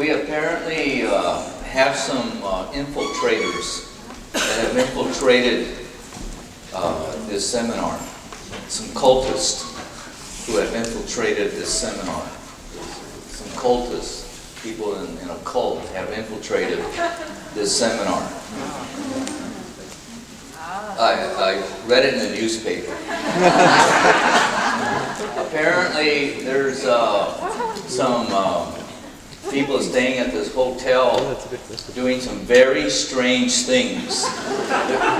We apparently have some infiltrators that have infiltrated this seminar. Some cultists who have infiltrated this seminar. Some cultists, people in a cult, have infiltrated this seminar. I read it in the newspaper. Apparently, there's some people staying at this hotel doing some very strange things.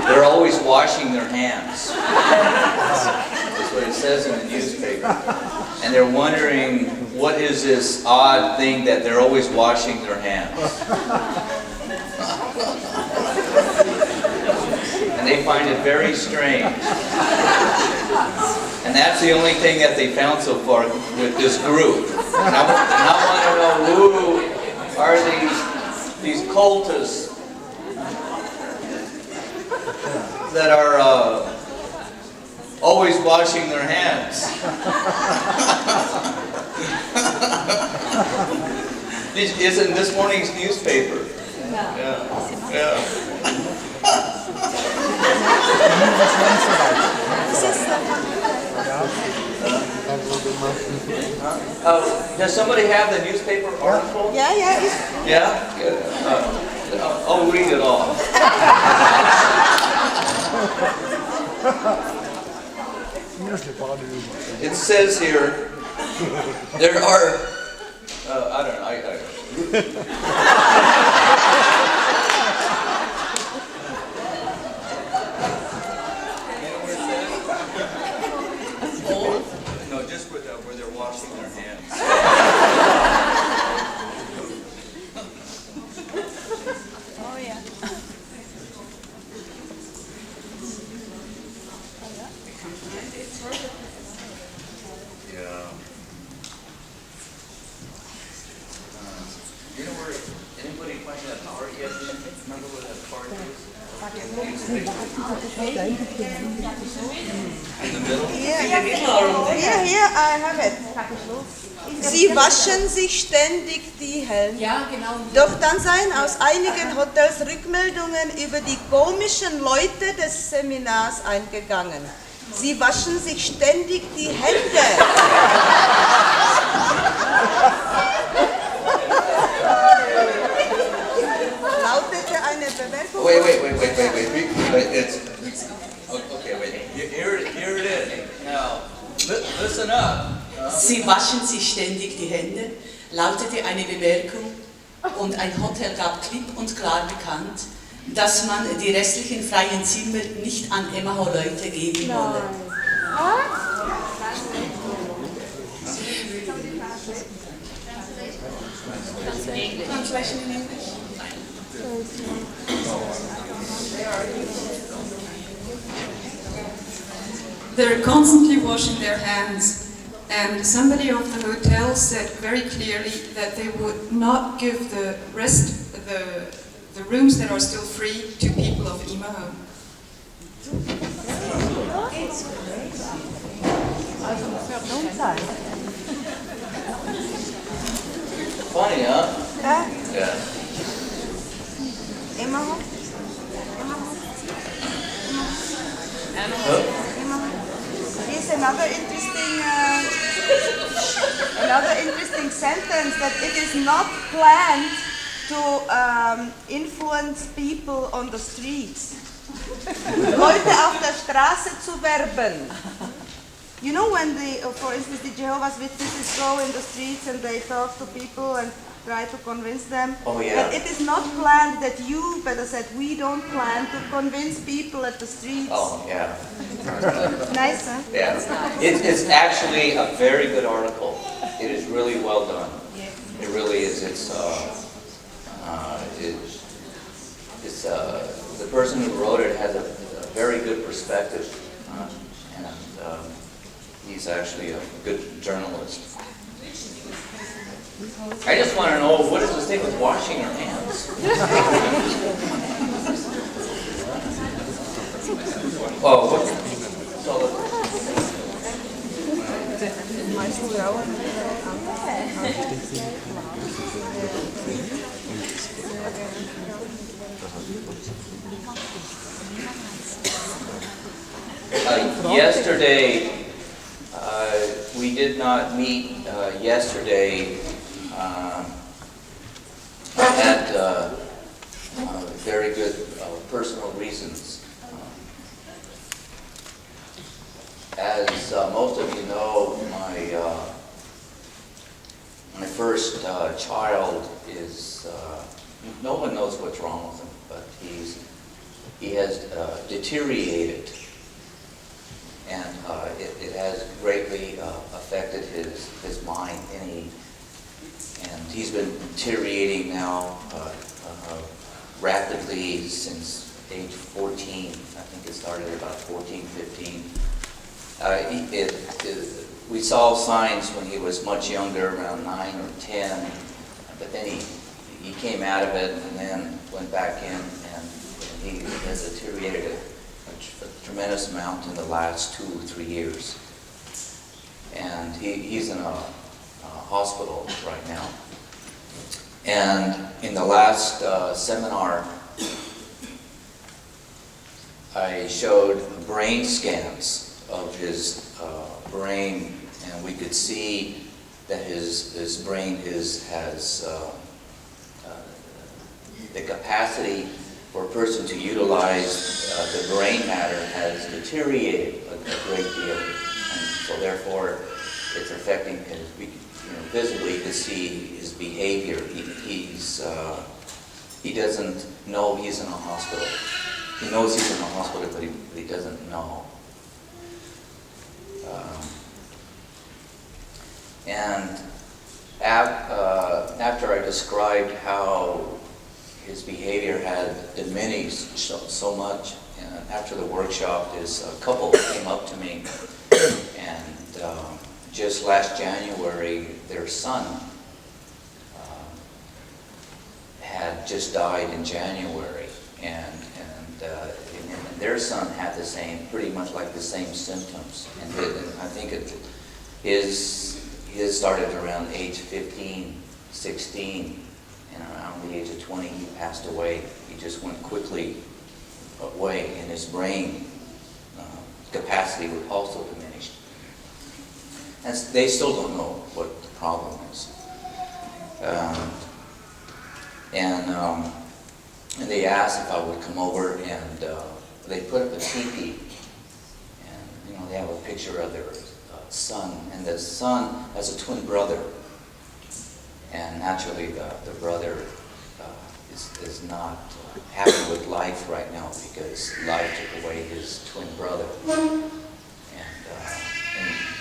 They're always washing their hands. That's what it says in the newspaper. And they're wondering, what is this odd thing that they're always washing their hands? And they find it very strange. And that's the only thing that they found so far with this group. And I want to know, who are these cultists that are always washing their hands? It's in this morning's newspaper. Yeah. Does somebody have the newspaper article? Yeah. Yeah? Good. I'll read it all. It says here, there are, I don't know, where they're washing their hands. Oh yeah. Yeah. You know where anybody find that part yet? Remember where that part is? In the middle? Here, I have it. Sie waschen sich ständig die Hände. Ja, genau. Doch dann seien aus einigen Hotels Rückmeldungen über die komischen Leute des Seminars eingegangen. Sie waschen sich ständig die Hände. Lautete eine Bemerkung. Wait. It's okay. Wait. Here it is. Now, listen up. Sie waschen sich ständig die Hände, lautete eine Bemerkung, und ein Hotel gab klipp und klar bekannt, dass man die restlichen freien Zimmer nicht an Emaho-Leute geben wolle. Translation in English? They're constantly washing their hands, and somebody of the hotel said very clearly that they would not give the rest, the rooms that are still free, to people of Emaho. Funny, huh? Yeah. Emaho? Here's another interesting sentence, that it is not planned to influence people on the streets. Leute auf der Straße zu werben. You know when for instance, the Jehovah's Witnesses go in the streets and they talk to people and try to convince them. Oh, yeah. But it is not planned that you, better said, we don't plan to convince people at the streets. Oh, yeah. Nice, huh? Yeah. It's actually a very good article. It is really well done. It really is. The person who wrote it has a very good perspective, and he's actually a good journalist. I just want to know, what is this thing with washing your hands? Oh, what? meisten Frauen. Yesterday, we did not meet yesterday. Had very good personal reasons. As most of you know, my first child is, no one knows what's wrong with him, but he has deteriorated, and it has greatly affected his mind, and he's been deteriorating now rapidly since age 14. I think it started at about 14, 15. We saw signs when he was much younger, around 9 or 10, but then he came out of it and then went back in, and he has deteriorated a tremendous amount in the last 2 or 3 years. And he's in a hospital right now. And in the last seminar, I showed brain scans of his brain, and we could see that his brain has the capacity for a person to utilize the brain matter has deteriorated a great deal, and so therefore it's affecting his, visibly to see his behavior. He doesn't know he's in a hospital. He knows he's in a hospital, but he doesn't know. And after I described how his behavior had diminished so much, and after the workshop, this couple came up to me, and just last January, their son had just died in January, and their son had the same, pretty much like the same symptoms, and I think his started around age 15, 16, and around the age of 20 he passed away. He just went quickly away, and his brain capacity was also diminished. And they still don't know what the problem is. And they asked if I would come over, and they put up a teepee, and they have a picture of their son, and the son has a twin brother, and naturally the brother is not happy with life right now because life took away his twin brother,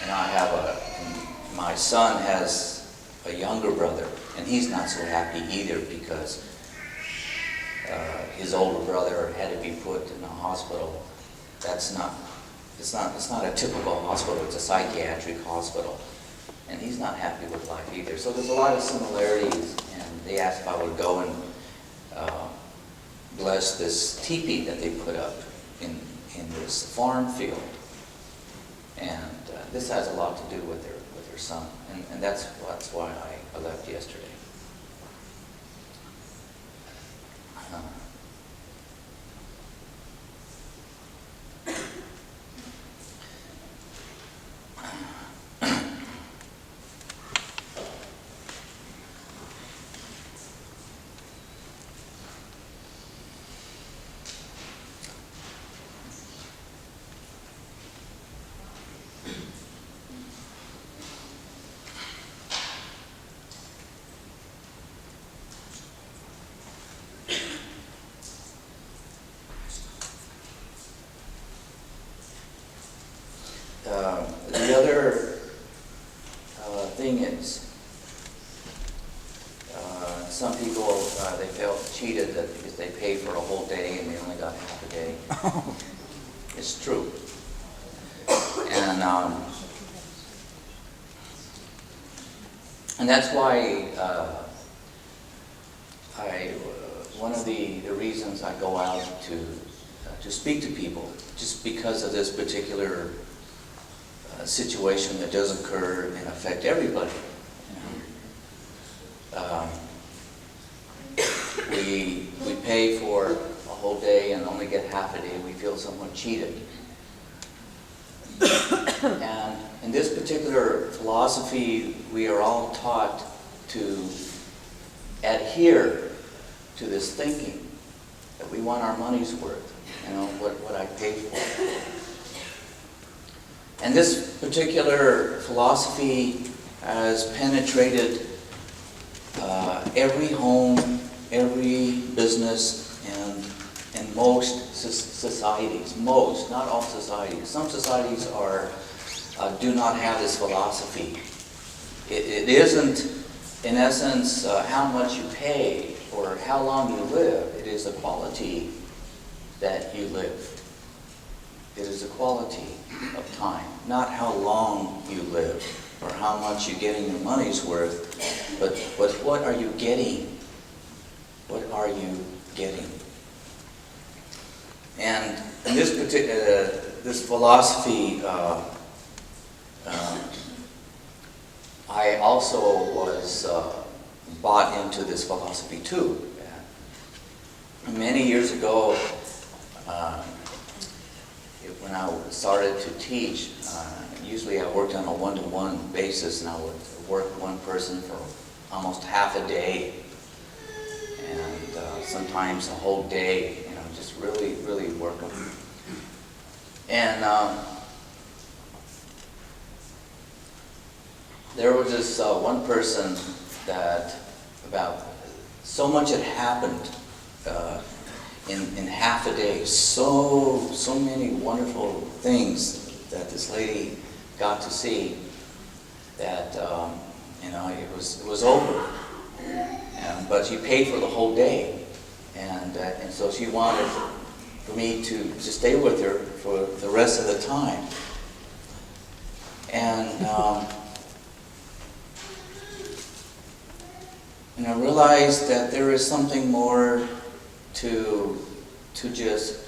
and I have my son has a younger brother, and he's not so happy either because his older brother had to be put in a hospital. It's not a typical hospital, it's a psychiatric hospital. And he's not happy with life either. So there's a lot of similarities, and they asked if I would go and bless this teepee that they put up in this farm field. And this has a lot to do with their son. And that's why I left yesterday. The other thing is, some people, they felt cheated that because they paid for a whole day and they only got half a day. It's true. And that's why one of the reasons I go out to speak to people, just because of this particular a situation that does occur and affect everybody. We pay for a whole day and only get half a day. We feel somewhat cheated. And in this particular philosophy, we are all taught to adhere to this thinking that we want our money's worth, what I paid for. And this particular philosophy has penetrated every home, every business, and most societies. Most, not all societies. Some societies do not have this philosophy. It isn't, in essence, how much you pay or how long you live. It is the quality that you live. It is the quality of time, not how long you live or how much you're getting your money's worth, but what are you getting? What are you getting? And in this particular, this philosophy, I also was bought into this philosophy too. Many years ago, when I started to teach, usually I worked on a one-to-one basis, and I would work one person for almost half a day, and sometimes a whole day, just really, really work them. And there was this one person that about so much had happened in half a day. So many wonderful things that this lady got to see that it was over. But she paid for the whole day, and so she wanted for me to stay with her for the rest of the time. And I realized that there is something more to just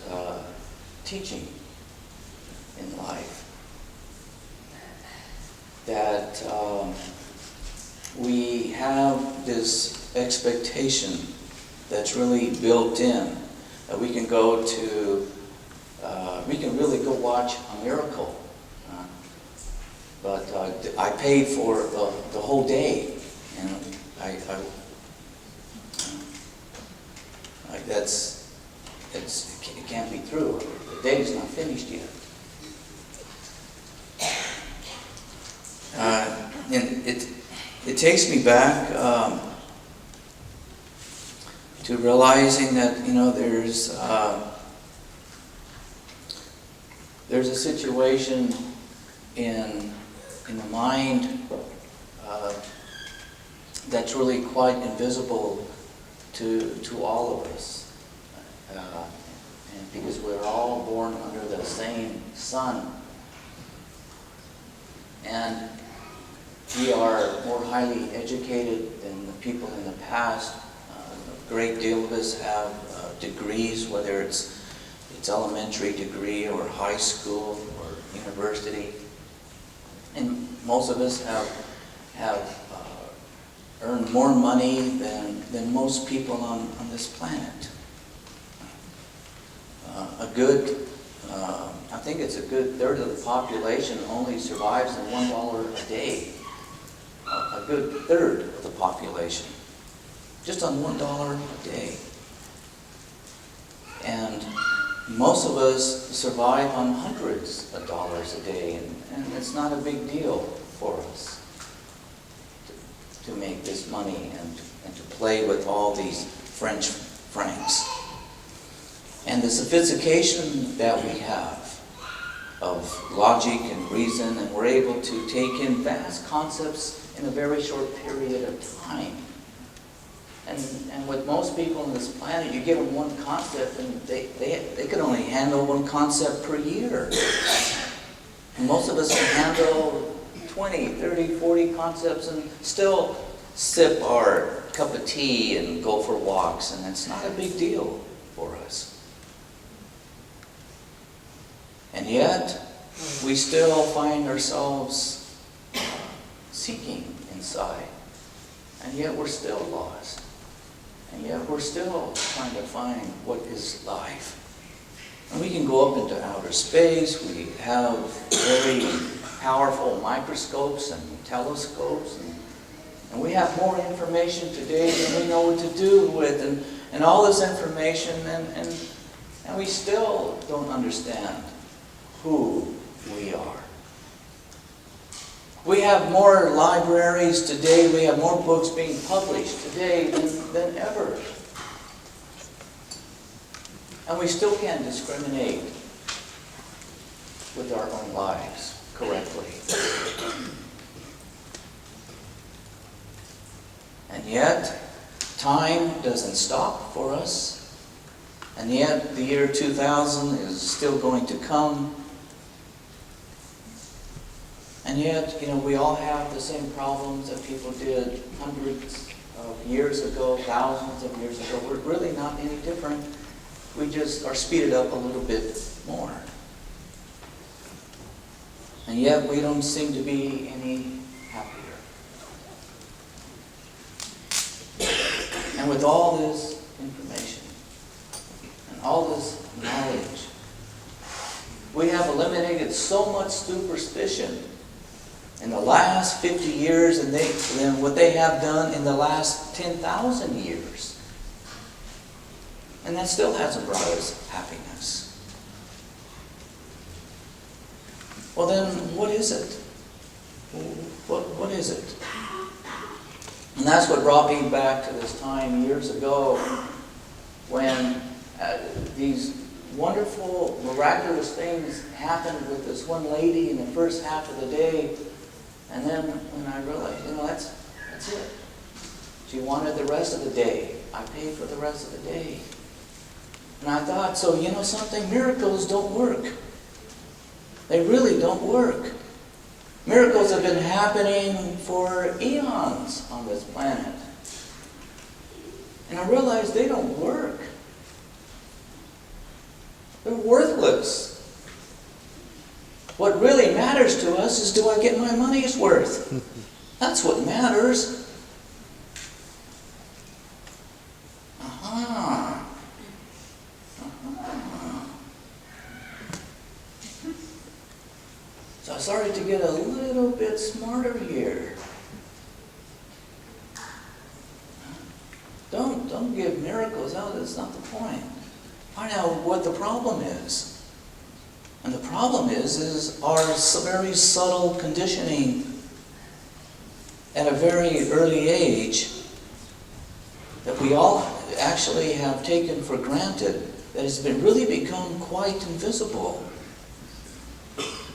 teaching in life. That we have this expectation that's really built in, that we can go to, we can really go watch a miracle. But I paid for the whole day. It can't be true. The day's not finished yet. And it takes me back to realizing that there's a situation in the mind that's really quite invisible to all of us. And because we're all born under the same sun, and we are more highly educated than the people in the past. A great deal of us have degrees, whether it's elementary degree or high school or university, and most of us have earned more money than most people on this planet. I think it's a good third of the population only survives on $1 a day. A good third of the population, just on $1 a day. And most of us survive on hundreds of dollars a day, and it's not a big deal for us to make this money and to play with all these French francs. And the sophistication that we have of logic and reason, and we're able to take in vast concepts in a very short period of time. And with most people on this planet, you give them one concept and they can only handle one concept per year. And most of us can handle 20, 30, 40 concepts and still sip our cup of tea and go for walks, and it's not a big deal for us. And yet, we still find ourselves seeking inside. And yet we're still lost. And yet we're still trying to find what is life. And we can go up into outer space. We have very powerful microscopes and telescopes. And we have more information today than we know what to do with. And all this information, and we still don't understand who we are. We have more libraries today, we have more books being published today than ever. And we still can't discriminate with our own lives correctly. And yet, time doesn't stop for us. And yet, the year 2000 is still going to come. And yet, we all have the same problems that people did hundreds of years ago, thousands of years ago. We're really not any different. We just are speeded up a little bit more. And yet, we don't seem to be any happier. And with all this information and all this knowledge, we have eliminated so much superstition in the last 50 years than what they have done in the last 10,000 years. And that still hasn't brought us happiness. Well then, what is it? What is it? And that's what brought me back to this time years ago when these wonderful, miraculous things happened with this one lady in the first half of the day. And then when I realized, that's it. She wanted the rest of the day. I paid for the rest of the day. And I thought, so something? Miracles don't work. They really don't work. Miracles have been happening for eons on this planet. And I realized they don't work. They're worthless. What really matters to us is, do I get my money's worth? That's what matters. So I started to get a little bit smarter here. Don't give miracles out. That's not the point. Find out what the problem is. And the problem is our very subtle conditioning at a very early age that we all actually have taken for granted, that has really become quite invisible.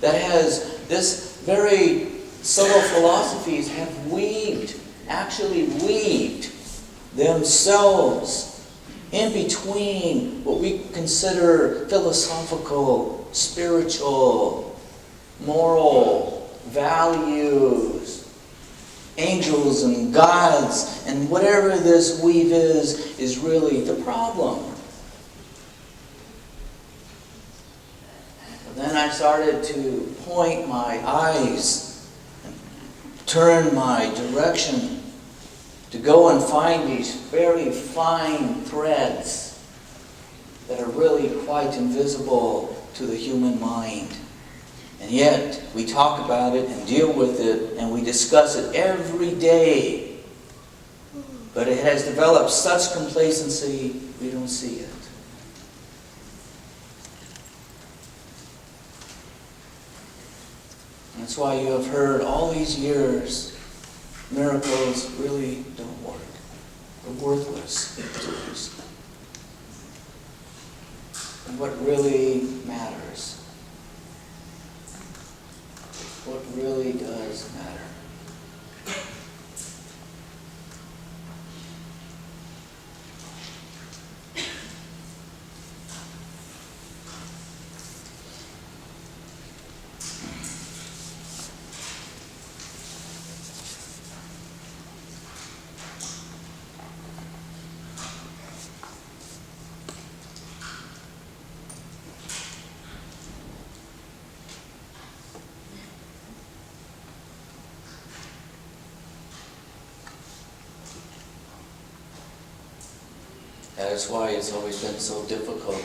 That has, this very subtle philosophies have actually weaved themselves in between what we consider philosophical, spiritual, moral values, angels and gods, and whatever this weave is really the problem. Then I started to point my eyes and turn my direction to go and find these very fine threads that are really quite invisible to the human mind. And yet, we talk about it and deal with it and we discuss it every day. But it has developed such complacency, we don't see it. And that's why you have heard all these years, miracles really don't work. They're worthless to us. And what really matters, what really does matter, That's why it's always been so difficult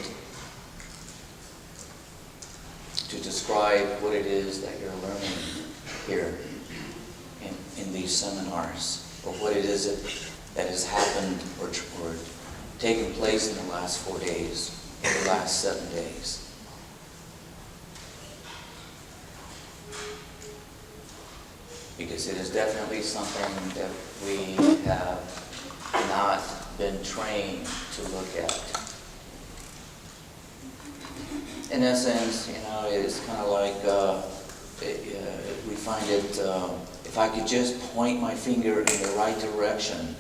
to describe what it is that you're learning here in these seminars, or what it is that has happened or taken place in the last 4 days, or the last 7 days. Because it is definitely something that we have not been trained to look at. In essence, it's kind of like we find it, if I could just point my finger in the right direction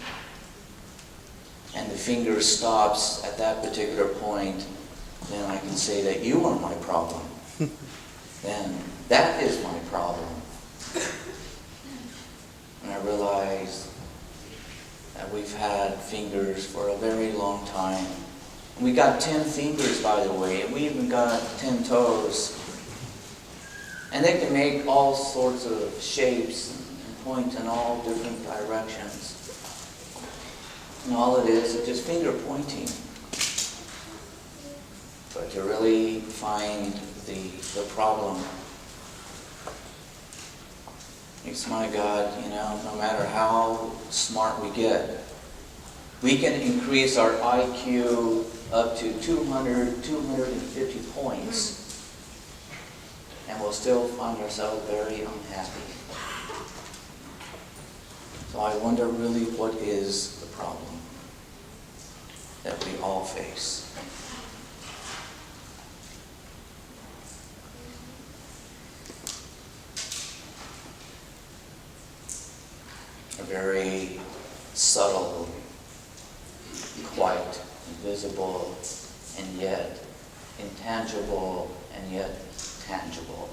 and the finger stops at that particular point, then I can say that you are my problem. Then that is my problem. And I realize that we've had fingers for a very long time. We got 10 fingers, by the way, and we even got 10 toes. And they can make all sorts of shapes and point in all different directions. And all it is just finger pointing. But to really find the problem, it's my God, no matter how smart we get, we can increase our IQ up to 200, 250 points, and we'll still find ourselves very unhappy. So I wonder really what is the problem that we all face. A very subtle, quiet, invisible, and yet intangible, and yet tangible.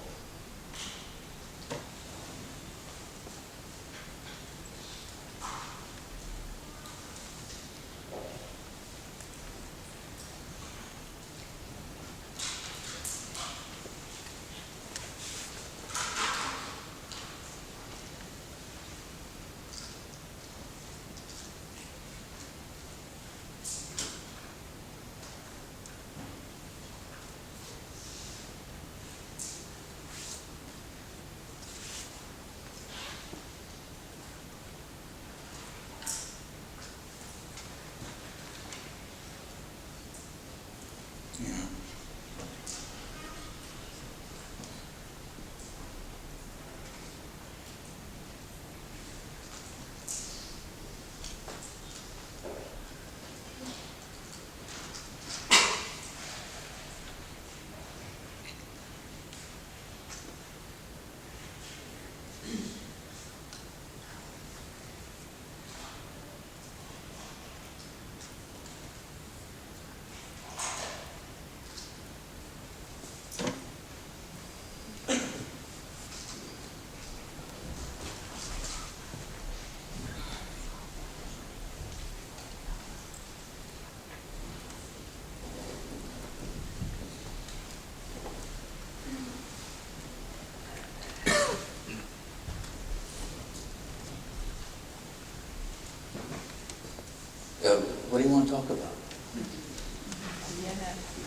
What do you want to talk about?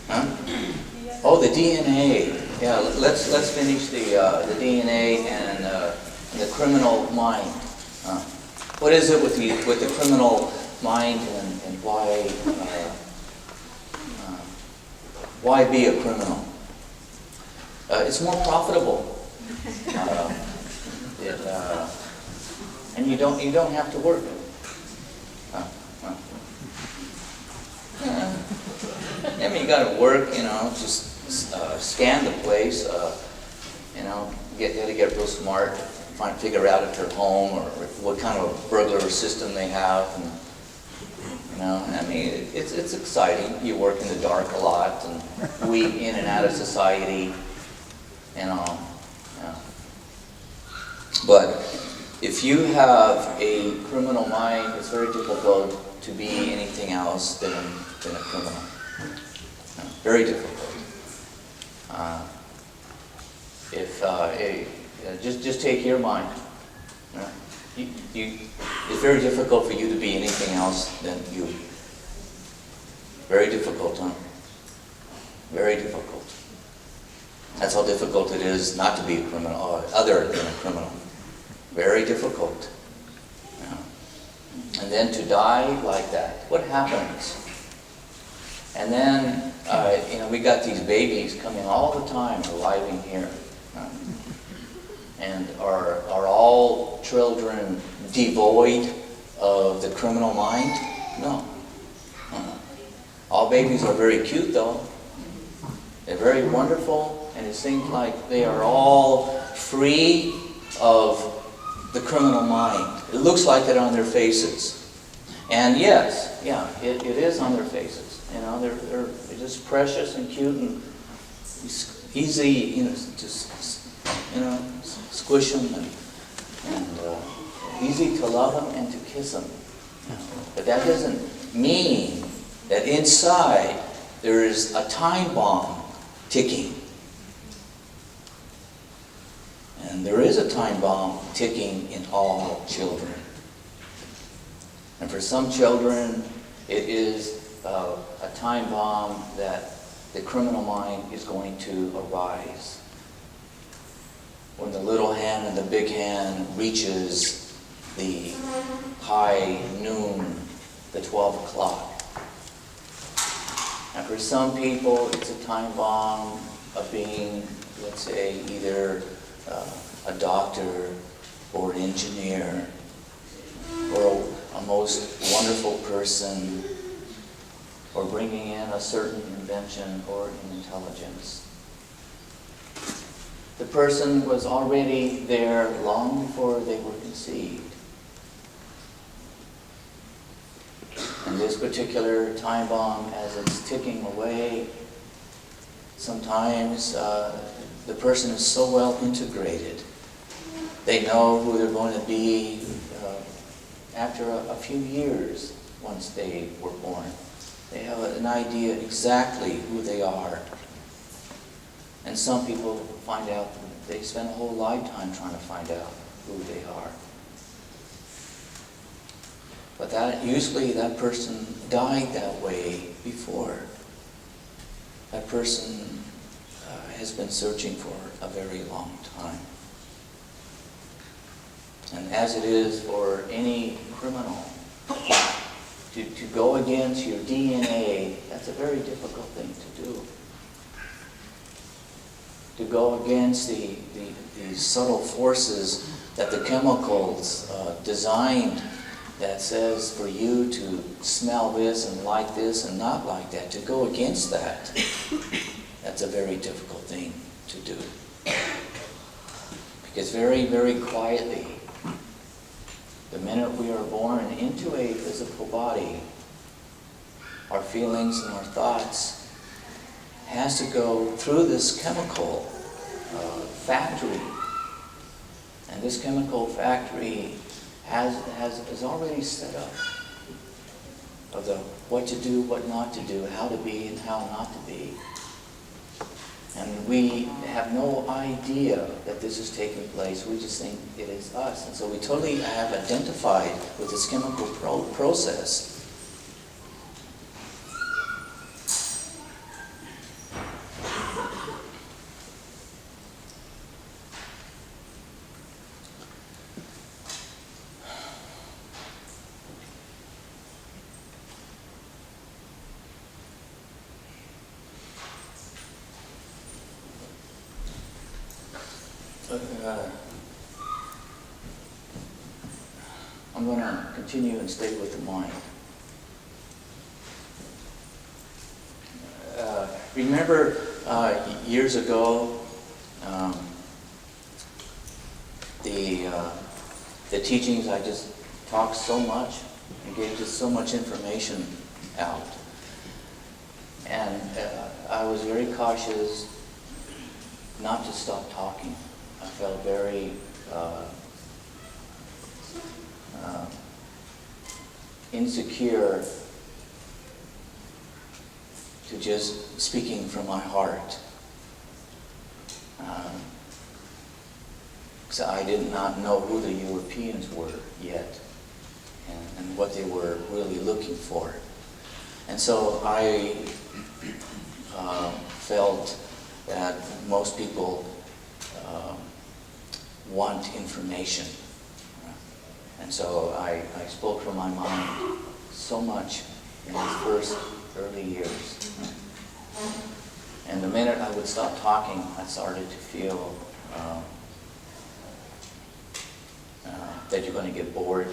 Huh? Oh, the DNA. Yeah, let's finish the DNA and the criminal mind. What is it with the criminal mind, and why be a criminal? It's more profitable, and you don't have to work. I mean, you got to work, just scan the place, get real smart, figure out if they're home or what kind of burglar system they have, and I mean, it's exciting. You work in the dark a lot and weave in and out of society, But if you have a criminal mind, it's very difficult to be anything else than a criminal. Very difficult. Just take your mind. It's very difficult for you to be anything else than you. Very difficult, huh? Very difficult. That's how difficult it is not to be a criminal, or other than a criminal. Very difficult. Yeah. And then to die like that, what happens? And then, we got these babies coming all the time, arriving here. And are all children devoid of the criminal mind? No. All babies are very cute, though. They're very wonderful, and it seems like they are all free of the criminal mind. It looks like it on their faces. And yes, yeah, it is on their faces. They're just precious and cute and easy, just squish them and easy to love them and to kiss them. But that doesn't mean that inside there is a time bomb ticking. And there is a time bomb ticking in all children. And for some children, it is a time bomb that the criminal mind is going to arise. When the little hand and the big hand reaches the high noon, the 12 o'clock. And for some people, it's a time bomb of being, let's say, either a doctor or an engineer or a most wonderful person or bringing in a certain invention or intelligence. The person was already there long before they were conceived. And this particular time bomb, as it's ticking away, sometimes the person is so well integrated. They know who they're going to be after a few years once they were born. They have an idea exactly who they are. And some people find out, they spend a whole lifetime trying to find out who they are. But usually that person died that way before. That person has been searching for a very long time. And as it is for any criminal, to go against your DNA, that's a very difficult thing to do. To go against the subtle forces that the chemicals designed that says for you to smell this and like this and not like that, to go against that, that's a very difficult thing to do. Because very, very quietly, the minute we are born into a physical body, our feelings and our thoughts has to go through this chemical factory. And this chemical factory is already set up of what to do, what not to do, how to be and how not to be. And we have no idea that this is taking place. We just think it is us. And so we totally have identified with this chemical process. I'm going to continue and stay with the mind. Remember years ago, the teachings, I just talked so much and gave just so much information out. And I was very cautious not to stop talking. I felt very insecure to just speaking from my heart. So I did not know who the Europeans were yet and what they were really looking for. And so I felt that most people want information. And so I spoke from my mind so much in these first early years. And the minute I would stop talking, I started to feel that you're going to get bored.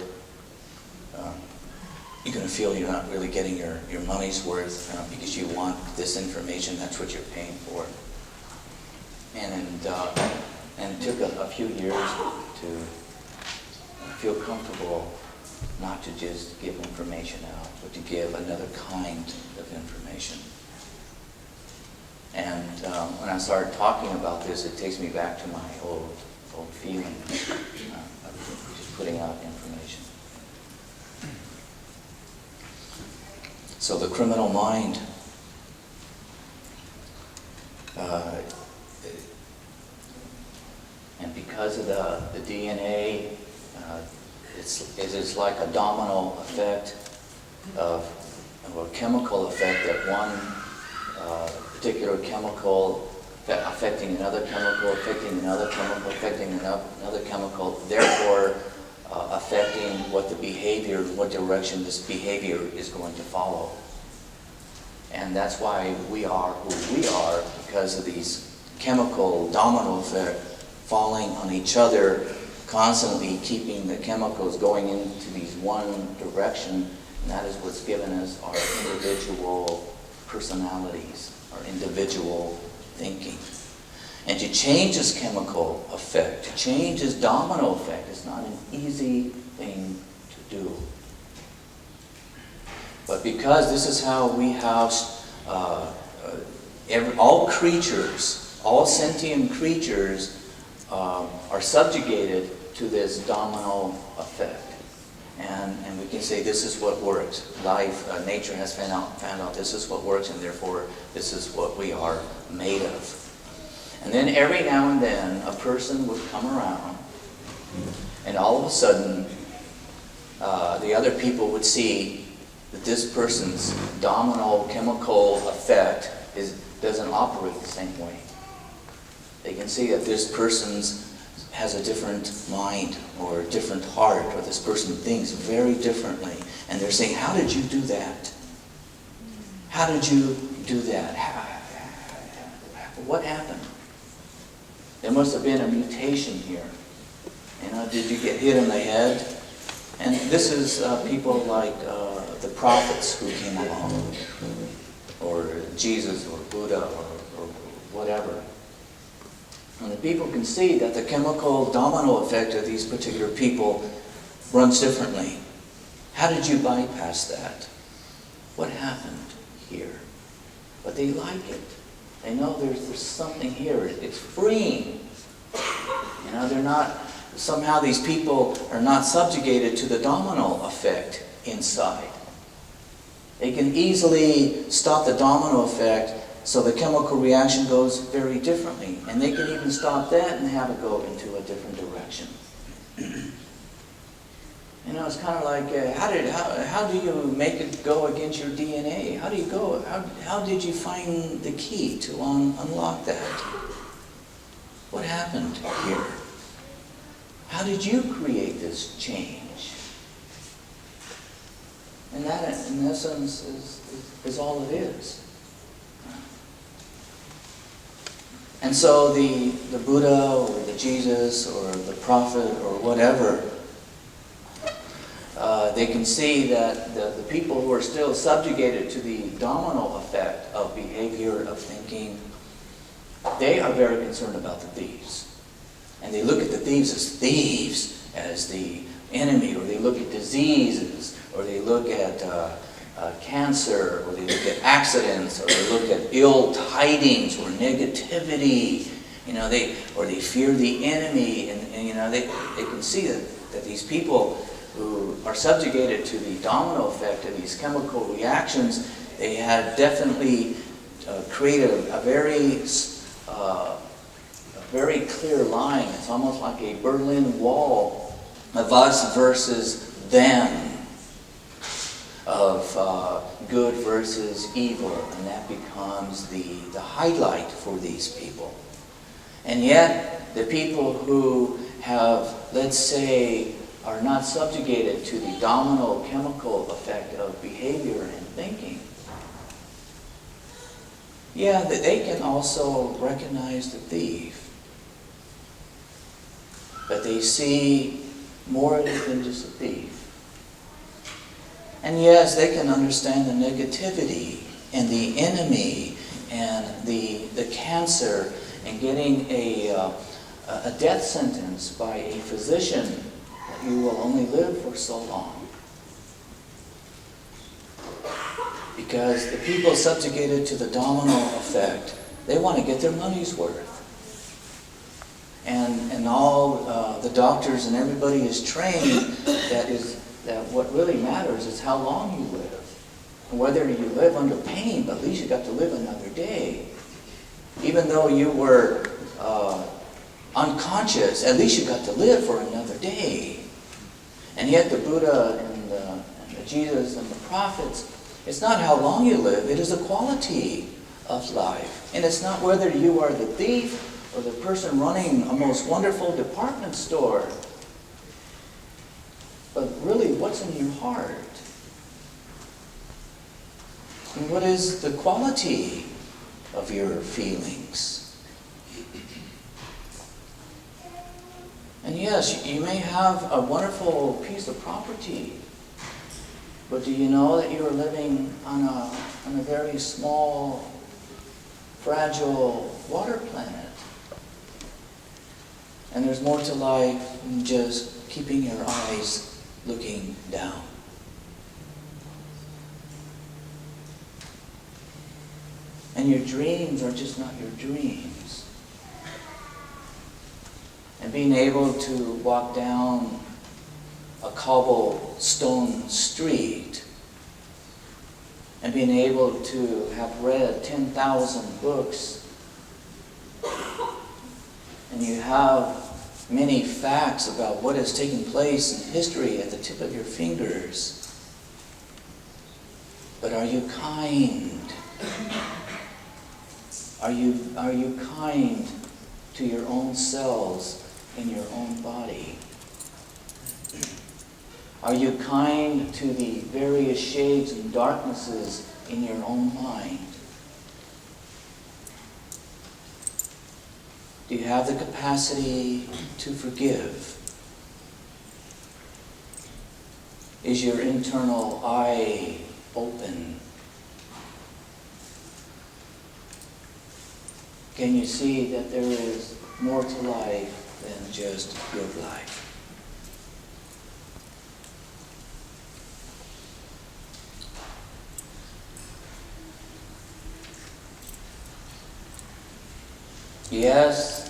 You're going to feel you're not really getting your money's worth because you want this information. That's what you're paying for. And it took a few years to feel comfortable not to just give information out, but to give another kind of information. And when I started talking about this, it takes me back to my old feeling of just putting out information. So the criminal mind, and because of the DNA, it's like a domino effect of a chemical effect, that one particular chemical affecting another chemical, affecting another chemical, affecting another chemical, therefore affecting what the behavior, what direction this behavior is going to follow. And that's why we are who we are, because of these chemical domino effect falling on each other, constantly keeping the chemicals going into these one direction, and that is what's given us our individual personalities, our individual thinking. And to change this chemical effect, to change this domino effect, is not an easy thing to do. But because this is how we house all creatures, all sentient creatures are subjugated to this domino effect. And we can say this is what works. Life, nature has found out this is what works, and therefore this is what we are made of. And then every now and then a person would come around, and all of a sudden the other people would see that this person's domino chemical effect doesn't operate the same way. They can see that this person's has a different mind or a different heart, or this person thinks very differently. And they're saying, how did you do that? How did you do that? What happened? There must have been a mutation here. Did you get hit in the head? And this is people like the prophets who came along, or Jesus, or Buddha, or whatever. And the people can see that the chemical domino effect of these particular people runs differently. How did you bypass that? What happened here? But they like it. They know there's something here. It's freeing. They're not, somehow these people are not subjugated to the domino effect inside. They can easily stop the domino effect, so the chemical reaction goes very differently. And they can even stop that and have it go into a different direction. It's kind of like, how do you make it go against your DNA? How do you go? How did you find the key to unlock that? What happened here? How did you create this change? And that, in essence, is all it is. And so the Buddha or the Jesus or the prophet or whatever, they can see that the people who are still subjugated to the domino effect of behavior, of thinking, they are very concerned about the thieves. And they look at the thieves, as the enemy, or they look at diseases, or they look at cancer, or they look at accidents, or they look at ill tidings or negativity, or they fear the enemy, and they can see that these people who are subjugated to the domino effect of these chemical reactions, they have definitely created a very clear line. It's almost like a Berlin Wall of us versus them. good versus evil, and that becomes the highlight for these people. And yet, the people who have, let's say, are not subjugated to the domino chemical effect of behavior and thinking, yeah, that they can also recognize the thief. But they see more than just a thief. And yes, they can understand the negativity and the enemy and the cancer and getting a death sentence by a physician that you will only live for so long. Because the people subjugated to the domino effect, they want to get their money's worth. And all the doctors and everybody is trained that what really matters is how long you live. And whether you live under pain, but at least you got to live another day. Even though you were unconscious, at least you got to live for another day. And yet the Buddha and the Jesus and the prophets, it's not how long you live, it is the quality of life. And it's not whether you are the thief or the person running a most wonderful department store, but really what's in your heart? And what is the quality of your feelings? And yes, you may have a wonderful piece of property, but do you know that you are living on a very small, fragile water planet? And there's more to life than just keeping your eyes looking down. And your dreams are just not your dreams. And being able to walk down a cobblestone street and being able to have read 10,000 books, and you have many facts about what has taken place in history at the tip of your fingers. But are you kind? Are you kind to your own cells in your own body? Are you kind to the various shades and darknesses in your own mind? Do you have the capacity to forgive? Is your internal eye open? Can you see that there is more to life than just good life? Yes,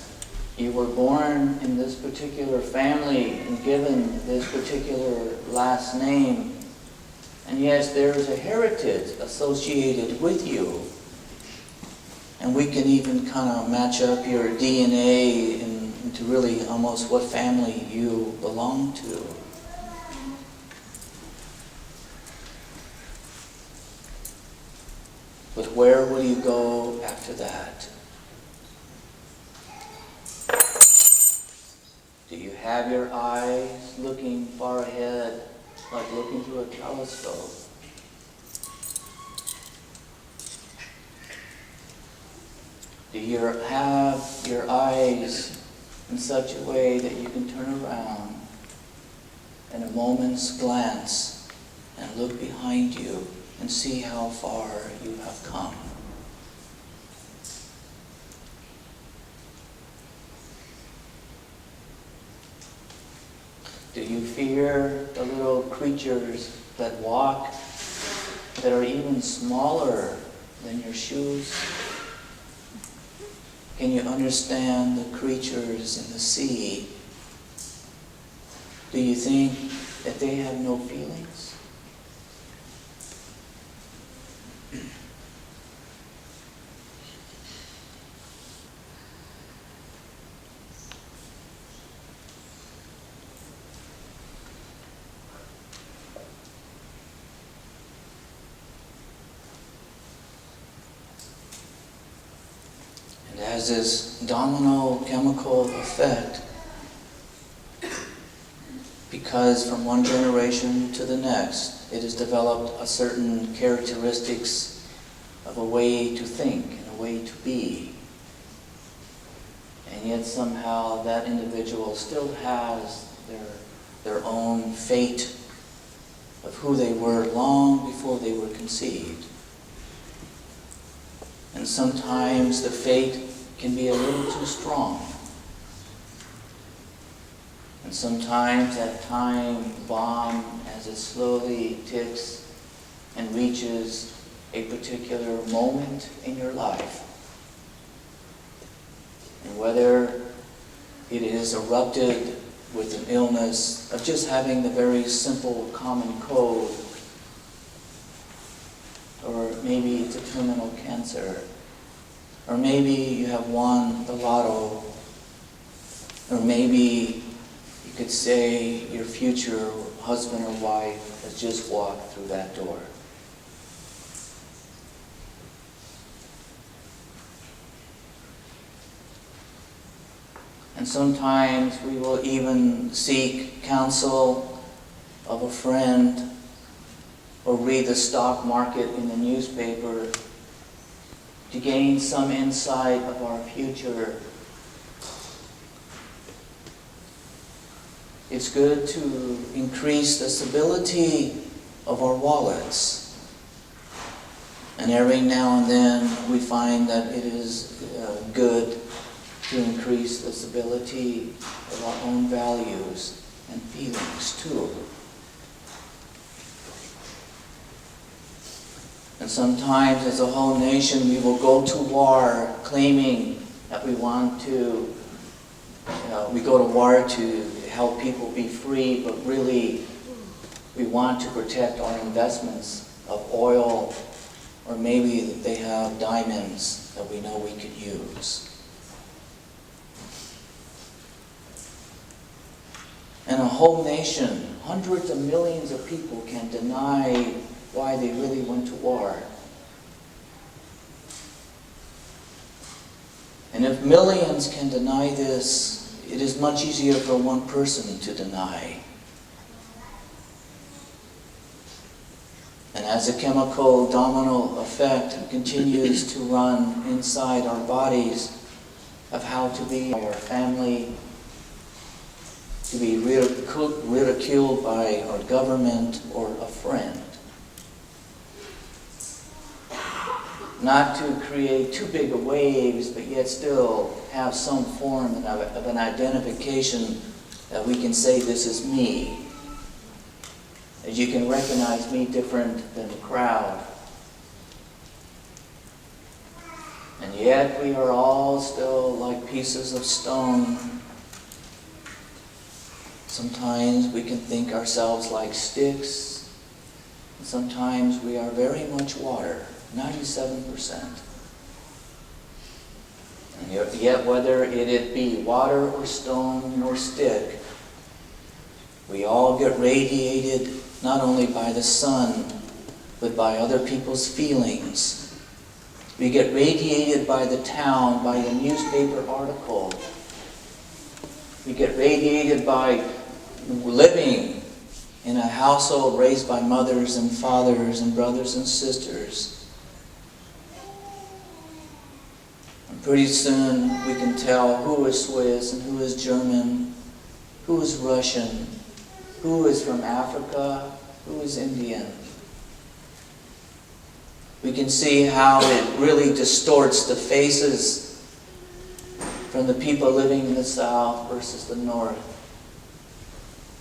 you were born in this particular family and given this particular last name. And yes, there is a heritage associated with you. And we can even kind of match up your DNA into really almost what family you belong to. But where will you go after that? Do you have your eyes looking far ahead, like looking through a telescope? Do you have your eyes in such a way that you can turn around in a moment's glance and look behind you and see how far you have come? Do you fear the little creatures that walk, that are even smaller than your shoes? Can you understand the creatures in the sea? Do you think that they have no feelings? has this domino chemical effect, because from one generation to the next, it has developed a certain characteristics of a way to think and a way to be. And yet somehow that individual still has their own fate of who they were long before they were conceived. And sometimes the fate can be a little too strong. And sometimes that time bomb, as it slowly ticks and reaches a particular moment in your life, and whether it is erupted with an illness of just having the very simple common cold, or maybe it's a terminal cancer, or maybe you have won the lotto, or maybe you could say your future husband or wife has just walked through that door. And sometimes we will even seek counsel of a friend or read the stock market in the newspaper to gain some insight of our future. It's good to increase the stability of our wallets. And every now and then we find that it is good to increase the stability of our own values and feelings too. And sometimes as a whole nation we will go to war claiming that we want to, we go to war to help people be free, but really we want to protect our investments of oil, or maybe that they have diamonds that we know we could use. And a whole nation, hundreds of millions of people can deny why they really went to war. And if millions can deny this, it is much easier for one person to deny. And as the chemical domino effect continues to run inside our bodies of how to be our family, to be ridiculed by our government or a friend, not to create too big of waves, but yet still have some form of an identification that we can say, this is me. As you can recognize me different than the crowd. And yet we are all still like pieces of stone. Sometimes we can think ourselves like sticks. And sometimes we are very much water, 97%. And yet whether it be water or stone or stick, we all get radiated not only by the sun, but by other people's feelings. We get radiated by the town, by the newspaper article. We get radiated by living in a household raised by mothers and fathers and brothers and sisters. And pretty soon we can tell who is Swiss and who is German, who is Russian, who is from Africa, who is Indian. We can see how it really distorts the faces from the people living in the South versus the North.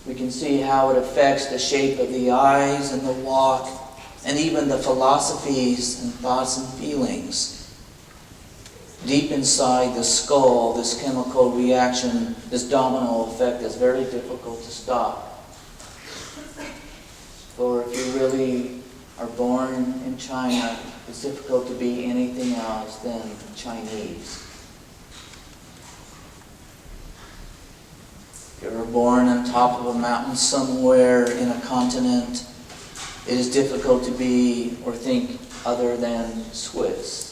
We can see how it affects the shape of the eyes and the walk, and even the philosophies and thoughts and feelings. Deep inside the skull, this chemical reaction, this domino effect is very difficult to stop. For if you really are born in China, it's difficult to be anything else than Chinese. If you're born on top of a mountain somewhere in a continent, it is difficult to be or think other than Swiss.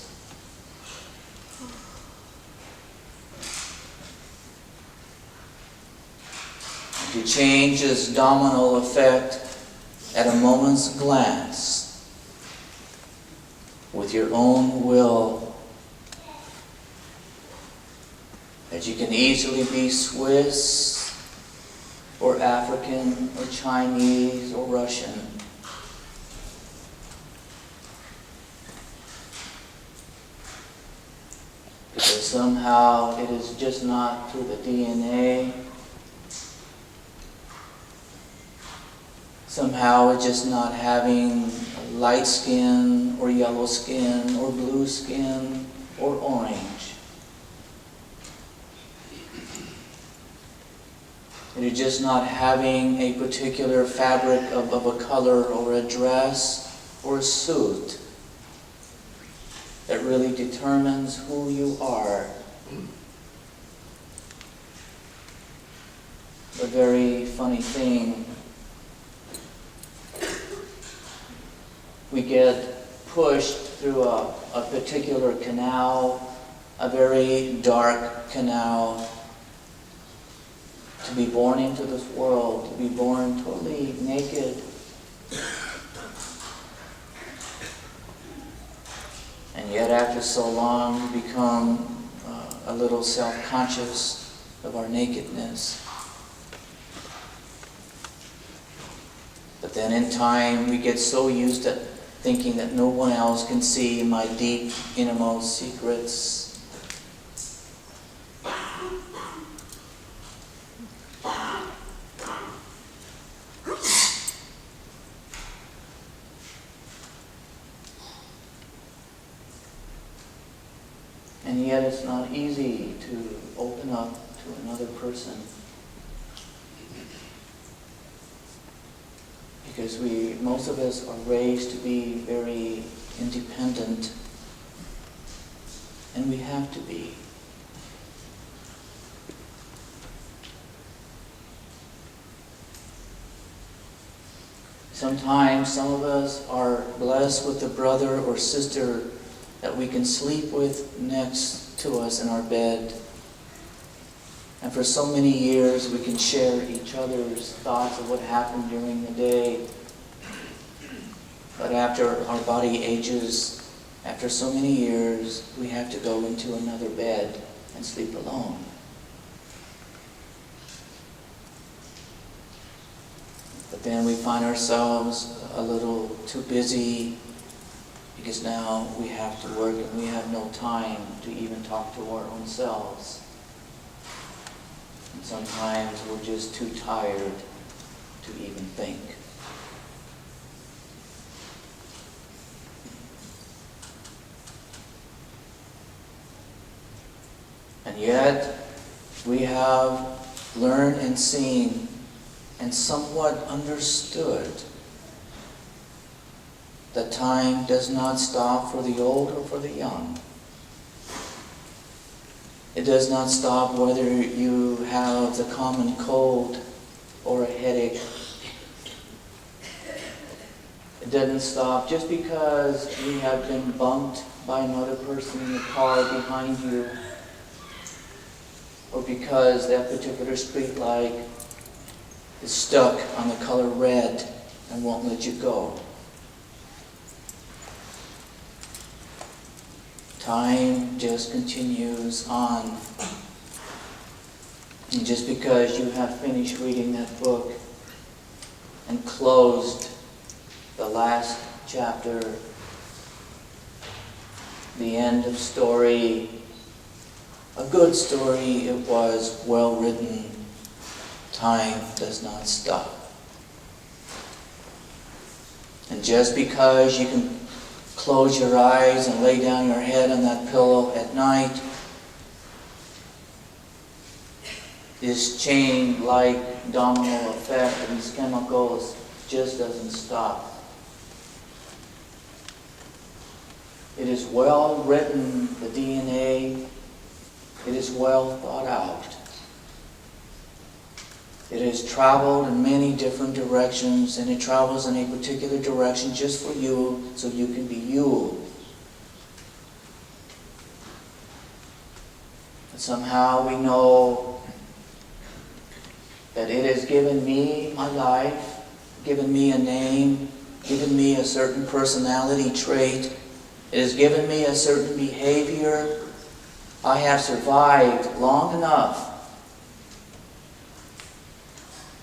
to change this domino effect at a moment's glance with your own will. That you can easily be Swiss or African or Chinese or Russian. Because somehow it is just not through the DNA. Somehow it's just not having light skin or yellow skin or blue skin or orange. It is just not having a particular fabric of a color or a dress or a suit that really determines who you are. A very funny thing. We get pushed through a particular canal, a very dark canal, to be born into this world, to be born totally naked. And yet after so long, we become a little self-conscious of our nakedness. But then in time, we get so used to thinking that no one else can see my deep, innermost secrets. And yet it's not easy to open up to another person. Because most of us are raised to be very independent. And we have to be. Sometimes some of us are blessed with a brother or sister that we can sleep with next to us in our bed. And for so many years we can share each other's thoughts of what happened during the day. But after our body ages, after so many years, we have to go into another bed and sleep alone. But then we find ourselves a little too busy because now we have to work and we have no time to even talk to our own selves. And sometimes we're just too tired to even think. And yet, we have learned and seen and somewhat understood that time does not stop for the old or for the young. It does not stop whether you have the common cold or a headache. It doesn't stop just because you have been bumped by another person in the car behind you, or because that particular street light is stuck on the color red and won't let you go. Time just continues on. And just because you have finished reading that book and closed the last chapter, the end of story, a good story it was, well written, time does not stop. And just because you can close your eyes and lay down your head on that pillow at night, this chain-like domino effect of these chemicals just doesn't stop. It is well written, the DNA. It is well thought out. It has traveled in many different directions, and it travels in a particular direction just for you, so you can be you. And somehow we know that it has given me my life, given me a name, given me a certain personality trait. It has given me a certain behavior. I have survived long enough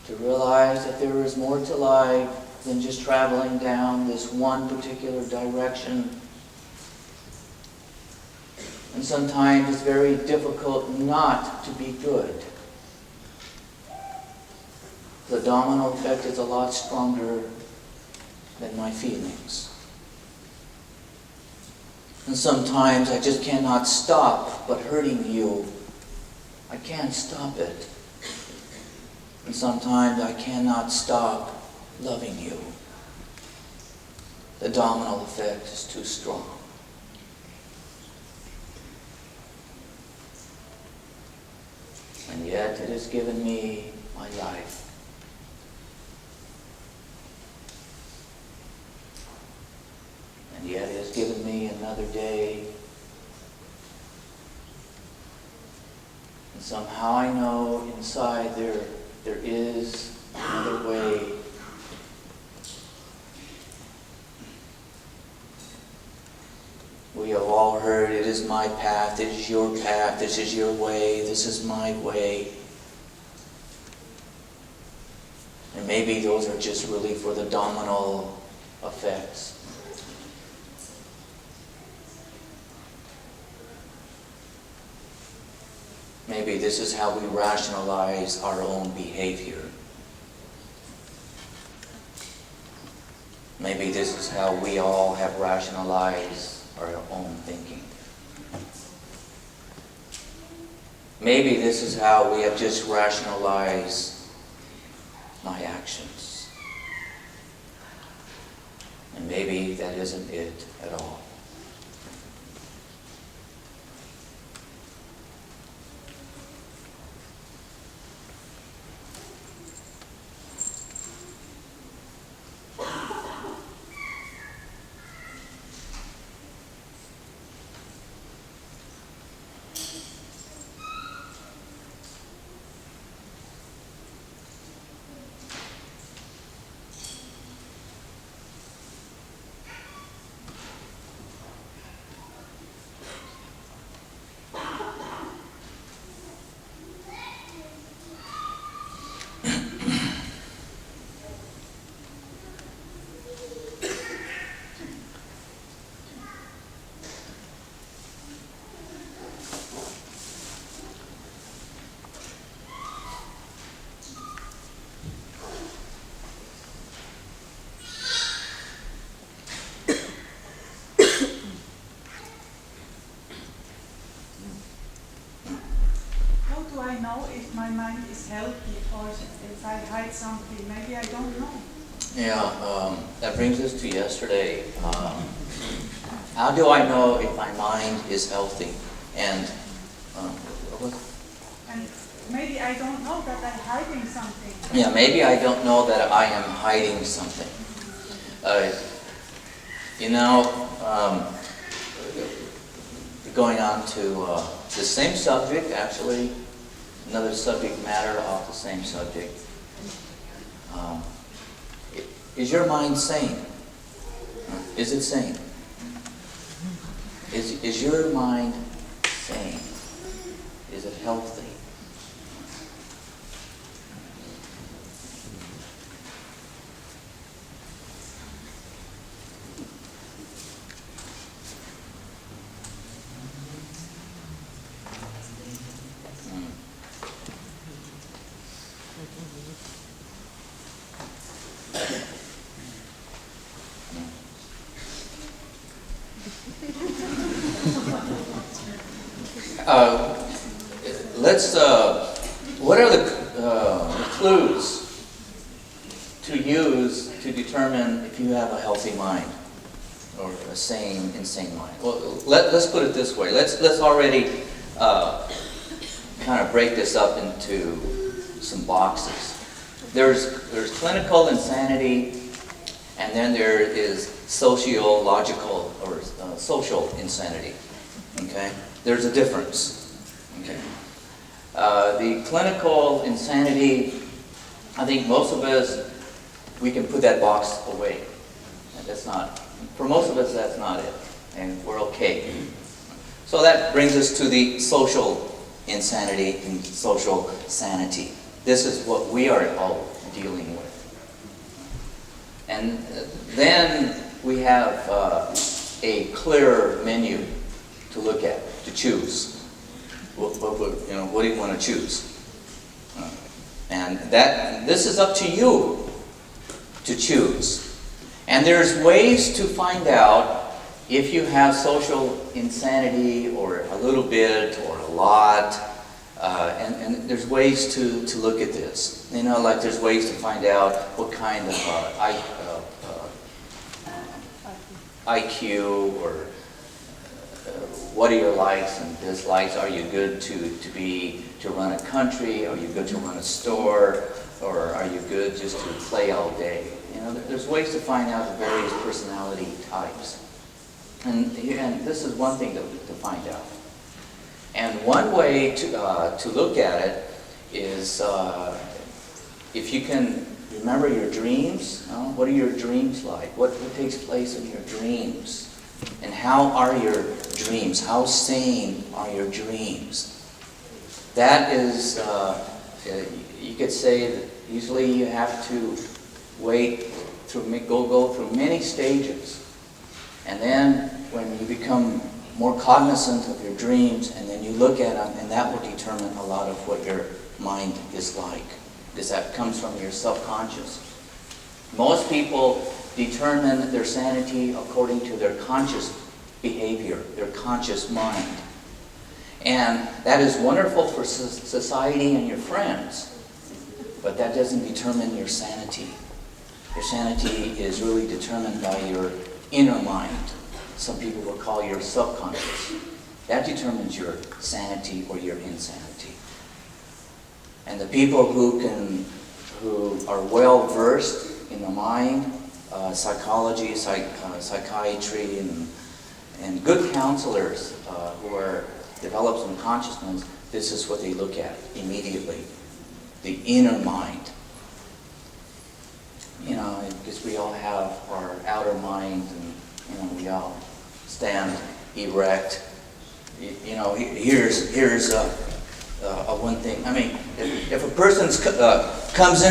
to realize that there is more to life than just traveling down this one particular direction. And sometimes it's very difficult not to be good. The domino effect is a lot stronger than my feelings. And sometimes I just cannot stop but hurting you. I can't stop it. And sometimes I cannot stop loving you. The domino effect is too strong. And yet it has given me my life. And yet it has given me another day. And somehow I know inside there is another way. We have all heard, it is my path, it is your path, this is your way, this is my way. And maybe those are just really for the domino effects. Maybe this is how we rationalize our own behavior. Maybe this is how we all have rationalized our own thinking. Maybe this is how we have just rationalized my actions. And maybe that isn't it at all. I know if my mind is healthy or if I hide something? Maybe I don't know. Yeah, that brings us to yesterday. How do I know if my mind is healthy? And And maybe I don't know that I'm hiding something. yeah, maybe I don't know that I am hiding something. Going on to the same subject, actually, another subject matter off the same subject. Is your mind sane? Is it sane? Is your mind sane? Is it healthy? What are the clues to use to determine if you have a healthy mind or a sane, insane mind? Well, let's put it this way. Let's already kind of break this up into some boxes. There's clinical insanity, and then there is sociological or social insanity. Okay, there's a difference. Okay, the clinical insanity I think most of us, we can put that box away. And that's not, for most of us, that's not it. And we're okay. So that brings us to the social insanity and social sanity. This is what we are all dealing with. And then we have a clearer menu to look at, to choose. What do you want to choose? And this is up to you to choose. And there's ways to find out if you have social insanity, or a little bit, or a lot. And there's ways to look at this. Like there's ways to find out what kind of IQ, or what are your likes and dislikes. Are you good to run a country? Are you good to run a store? Or are you good just to play all day? There's ways to find out the various personality types. And this is one thing to find out. And one way to look at it is if you can remember your dreams. What are your dreams like? What takes place in your dreams? And how are your dreams? How sane are your dreams? That is, you could say that usually you have to go through many stages. And then when you become more cognizant of your dreams, and then you look at them, and that will determine a lot of what your mind is like, because that comes from your subconscious. Most people determine their sanity according to their conscious behavior, their conscious mind. And that is wonderful for society and your friends, but that doesn't determine your sanity. Your sanity is really determined by your inner mind. Some people will call your subconscious. That determines your sanity or your insanity. And the people who are well versed in the mind, psychology, psychiatry, and good counselors who develop some consciousness, this is what they look at immediately: the inner mind. Because we all have our outer mind, and we all stand erect. Here's one thing. I mean, if a person comes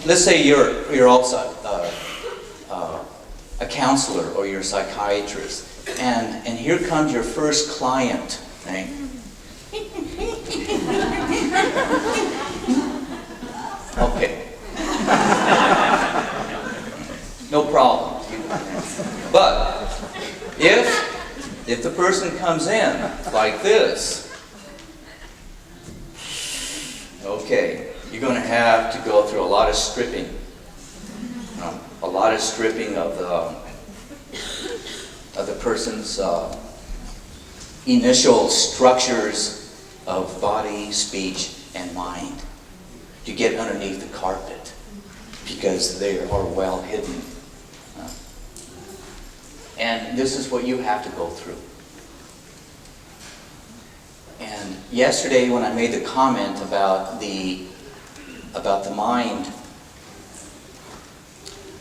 let's say you're also a counselor or you're a psychiatrist, and here comes your first client, right? Okay. No problem. But if the person comes in like this, okay, you're going to have to go through a lot of stripping. A lot of stripping of the person's initial structures of body, speech, and mind to get underneath the carpet, because they are well hidden. And this is what you have to go through. And yesterday when I made the comment about the mind,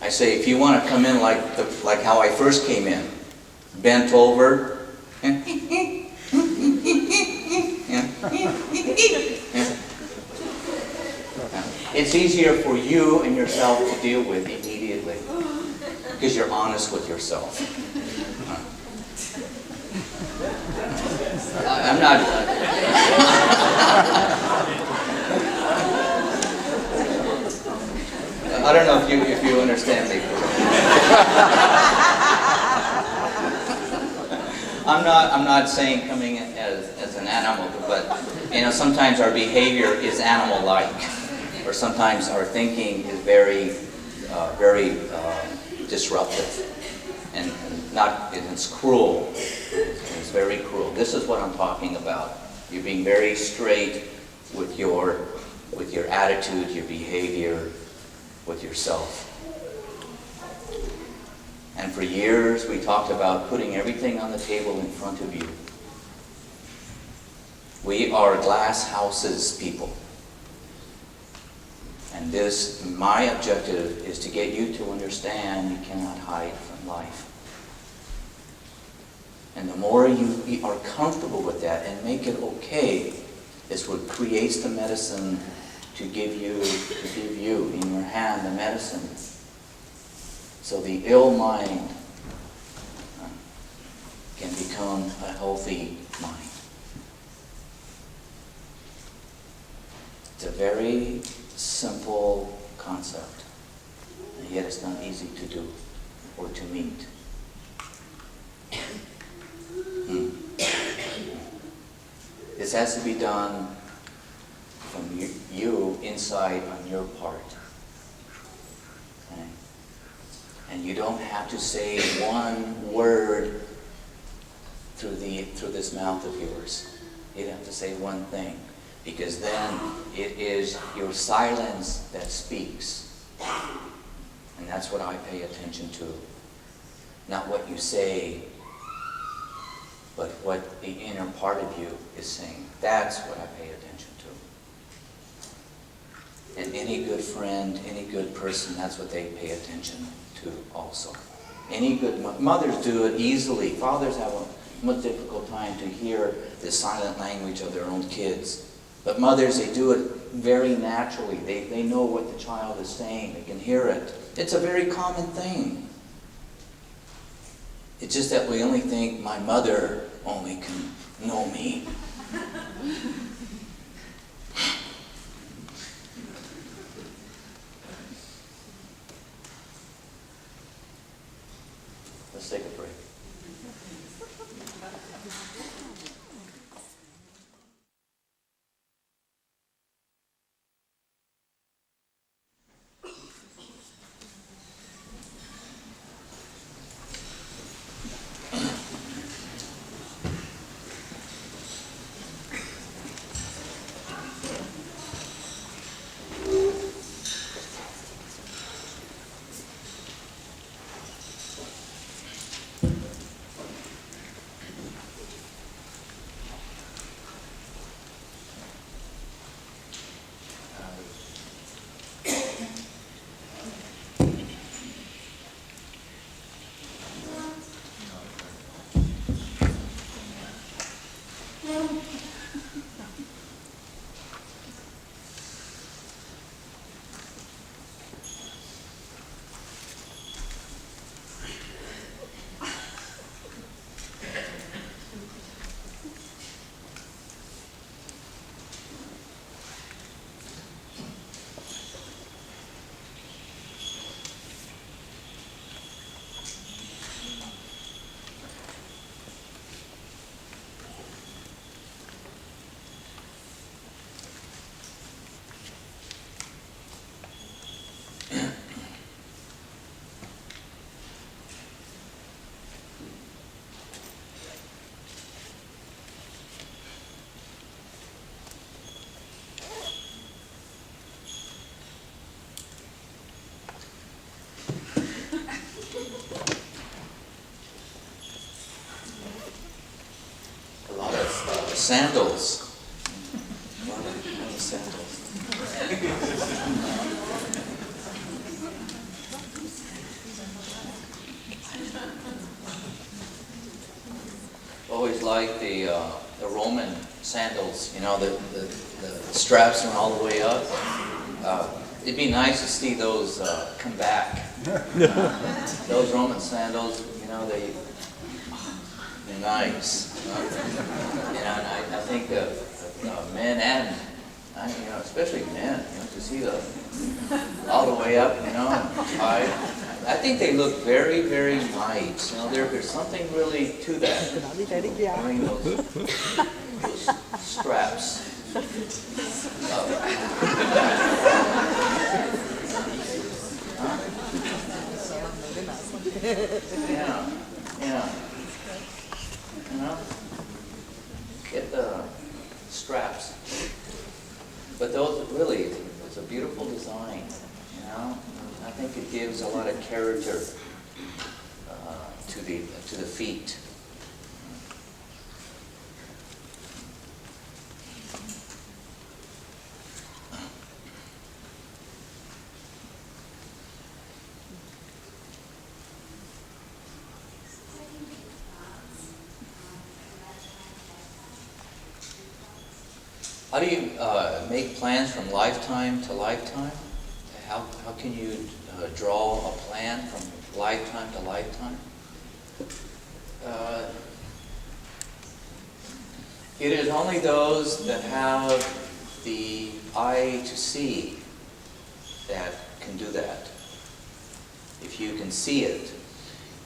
I say, if you want to come in like how I first came in, bent over, it's easier for you and yourself to deal with immediately, because you're honest with yourself. I'm not... I don't know if you understand me. I'm not saying coming in as an animal, but sometimes our behavior is animal-like, or sometimes our thinking is very disruptive, and it's cruel. It's very cruel. This is what I'm talking about. You're being very straight with your attitude, your behavior, with yourself. And for years we talked about putting everything on the table in front of you. We are glass houses people. And this, my objective, is to get you to understand you cannot hide from life. And the more you are comfortable with that and make it okay, is what creates the medicine to give you in your hand the medicine. So the ill mind can become a healthy mind. It's a very simple concept, and yet it's not easy to do or to meet. This has to be done from you inside on your part. Okay? And you don't have to say one word through this mouth of yours. You don't have to say one thing, because then it is your silence that speaks. And that's what I pay attention to. Not what you say, but what the inner part of you is saying. That's what I pay attention to. And any good friend, any good person, that's what they pay attention to also. Any good mothers do it easily. Fathers have a much difficult time to hear the silent language of their own kids. But mothers, they do it very naturally. They know what the child is saying. They can hear it. It's a very common thing. It's just that we only think my mother only can know me. Let's take a break. Sandals. A lot of sandals. Always like the Roman sandals. You know, the straps went all the way up. It'd be nice to see those come back. Those Roman sandals, you know, they're nice. You know, and I think men and, you know, especially men, you know, to see the all the way up, you know, I think they look very, very nice. You know, there's something really to that. Wearing those straps. Yeah. You know, get the straps. But those really, it's a beautiful design. You know, I think it gives a lot of character to the feet. How do you make plans from lifetime to lifetime? How can you draw a plan from lifetime to lifetime? It is only those that have the eye to see that can do that. If you can see it.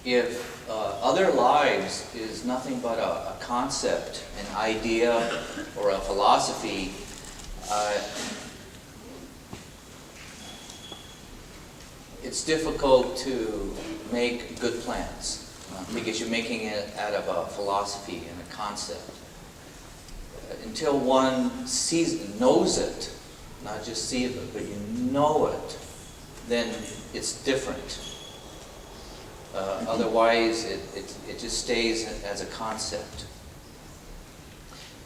If other lives is nothing but a concept, an idea, or a philosophy, it's difficult to make good plans because you're making it out of a philosophy and a concept. Until one sees it, knows it, not just sees it, but you know it, then it's different. Otherwise, it just stays as a concept.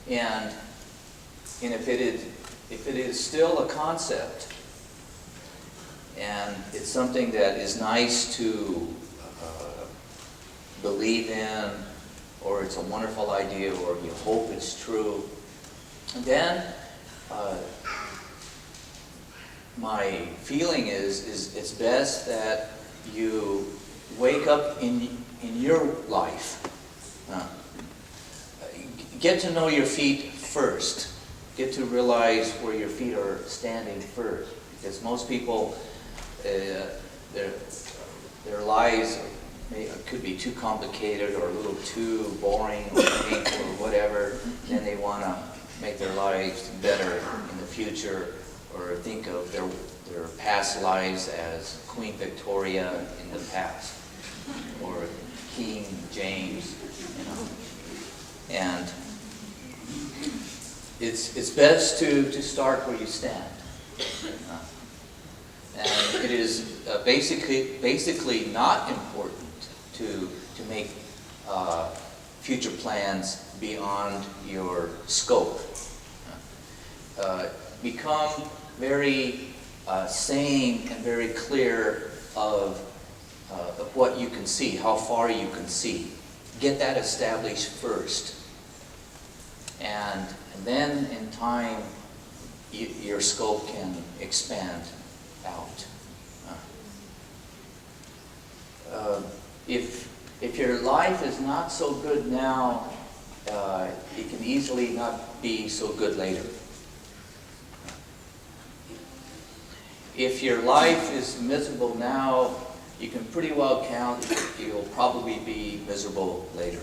And if it is still a concept, and it's something that is nice to believe in, or it's a wonderful idea, or you hope it's true, then my feeling is it's best that you wake up in your life. Get to know your feet first. Get to realize where your feet are standing first. Because most people, their lives could be too complicated or a little too boring or painful or whatever. Then they want to make their lives better in the future, or think of their past lives as Queen Victoria in the past, or King James, And it's best to start where you stand. And it is basically not important to make future plans beyond your scope. Become very sane and very clear of what you can see, how far you can see. Get that established first. And then in time, your scope can expand out. If your life is not so good now, it can easily not be so good later. If your life is miserable now, you can pretty well count you'll probably be miserable later.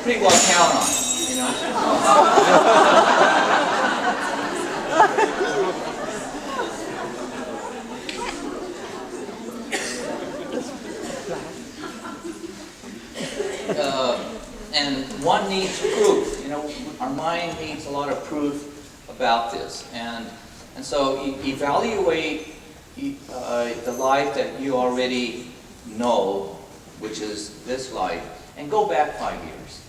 Pretty well count on it, you know. And one needs proof. You know, our mind needs a lot of proof about this, and so evaluate the life that you already know, which is this life, and go back 5 years,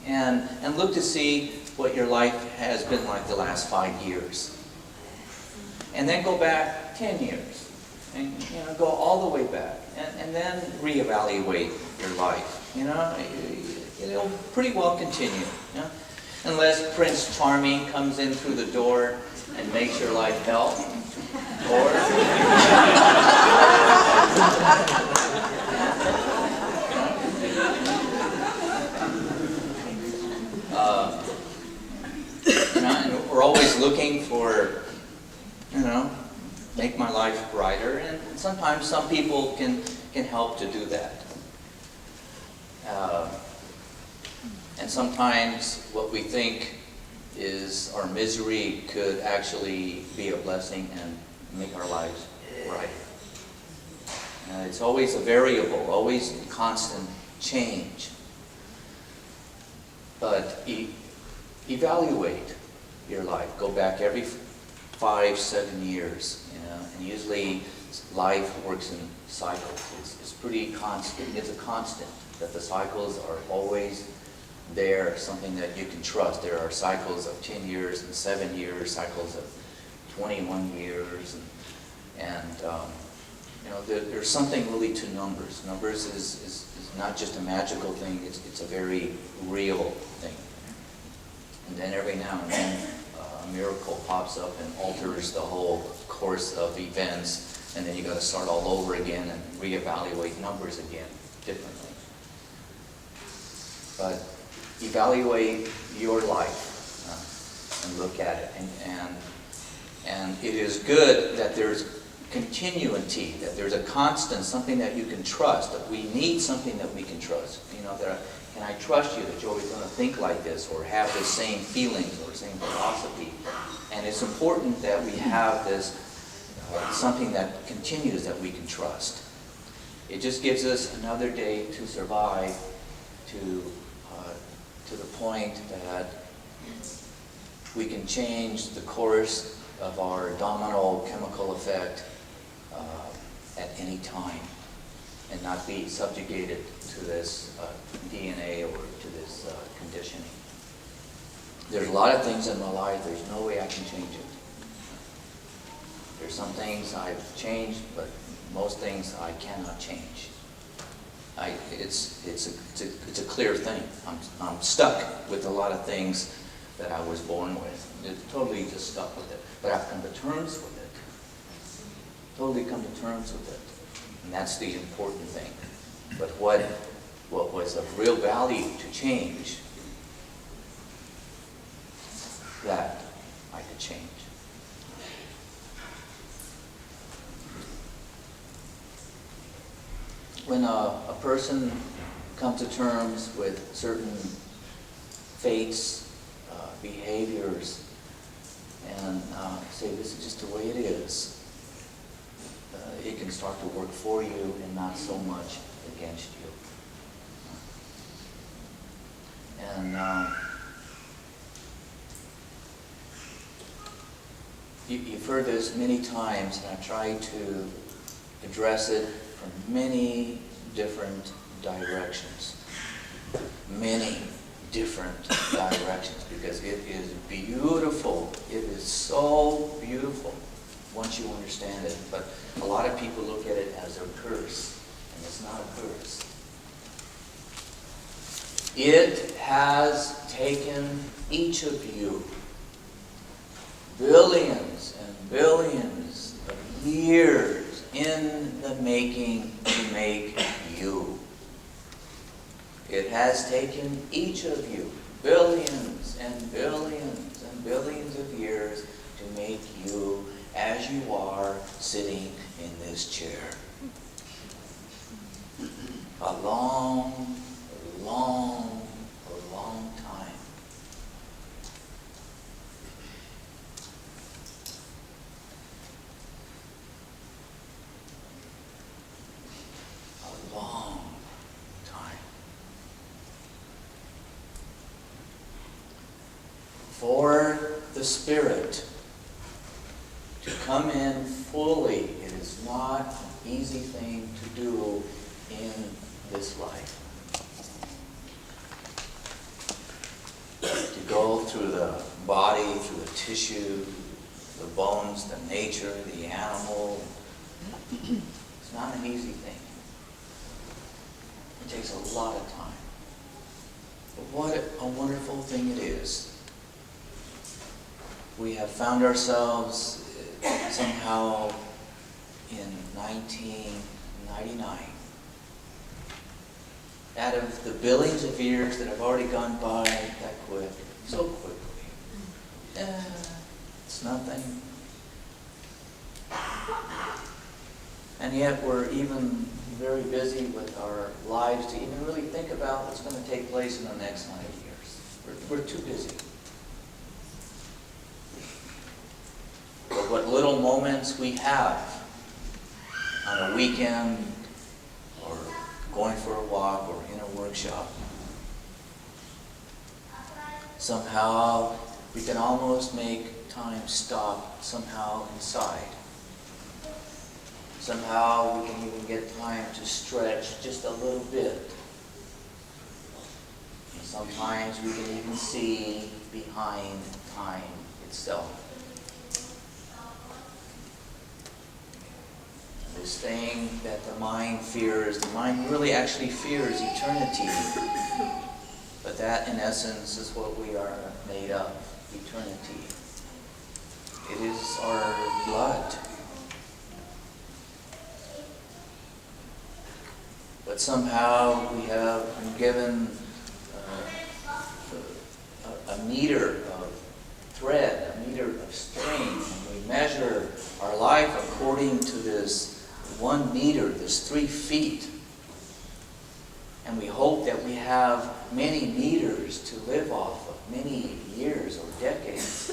and look to see what your life has been like the last 5 years, and then go back 10 years, and go all the way back, and then reevaluate your life. It'll pretty well continue, unless Prince Charming comes in through the door and makes your life hell, and we're always looking for, make my life brighter, and sometimes some people can help to do that. And sometimes what we think is our misery could actually be a blessing and make our lives brighter. It's always a variable, always constant change. But evaluate your life. Go back every 5-7 years. And usually life works in cycles. It's pretty constant. It's a constant that the cycles are always there, something that you can trust. There are cycles of 10 years and 7 years, cycles of 21 years, and You know, there's something really to numbers. Numbers is not just a magical thing, it's a very real thing. And then every now and then a miracle pops up and alters the whole course of events, and then you got to start all over again and reevaluate numbers again differently. But evaluate your life and look at it. And it is good that there's continuity, that there's a constant, something that you can trust, that we need something that we can trust. You know, can I trust you that you're always going to think like this or have the same feelings or same philosophy? And it's important that we have this, something that continues that we can trust. It just gives us another day to survive to the point that we can change the course of our domino chemical effect at any time and not be subjugated to this DNA or to this conditioning. There's a lot of things in my life, there's no way I can change it. There's some things I've changed, but most things I cannot change. It's a clear thing. I'm stuck with a lot of things that I was born with. It's totally just stuck with it. But I've come to terms with it. Totally come to terms with it. And that's the important thing. But what was of real value to change, that I could change. When a person comes to terms with certain fates, behaviors, and say this is just the way it is, it can start to work for you and not so much against you. And you've heard this many times, and I've tried to address it from many different directions. Many different directions, because it is beautiful. It is so beautiful once you understand it. But a lot of people look at it as a curse, and it's not a curse. It has taken each of you billions and billions of years in the making to make you. It has taken each of you billions and billions and billions of years to make you as you are sitting in this chair. A long, long, long time. A long time. For the Spirit to come in fully, it is not an easy thing to do in this life. To go through the body, through the tissue, the bones, the nature, the animal. It's not an easy thing. It takes a lot of time. But what a wonderful thing it is. We have found ourselves somehow in 1999. Out of the billions of years that have already gone by that quick, so quickly. It's nothing. And yet we're even very busy with our lives to even really think about what's going to take place in the next 90 years. We're too busy. But what little moments we have on a weekend or going for a walk or in a workshop, somehow we can almost make time stop somehow inside. Somehow we can even get time to stretch just a little bit. And sometimes we can even see behind time itself. this thing that the mind fears. The mind really actually fears eternity. But that, in essence, is what we are made of, eternity. It is our blood. But somehow we have been given a meter of thread, a meter of string, and we measure our life according to this 1 meter, this 3 feet. And we hope that we have many meters to live off of, many years or decades.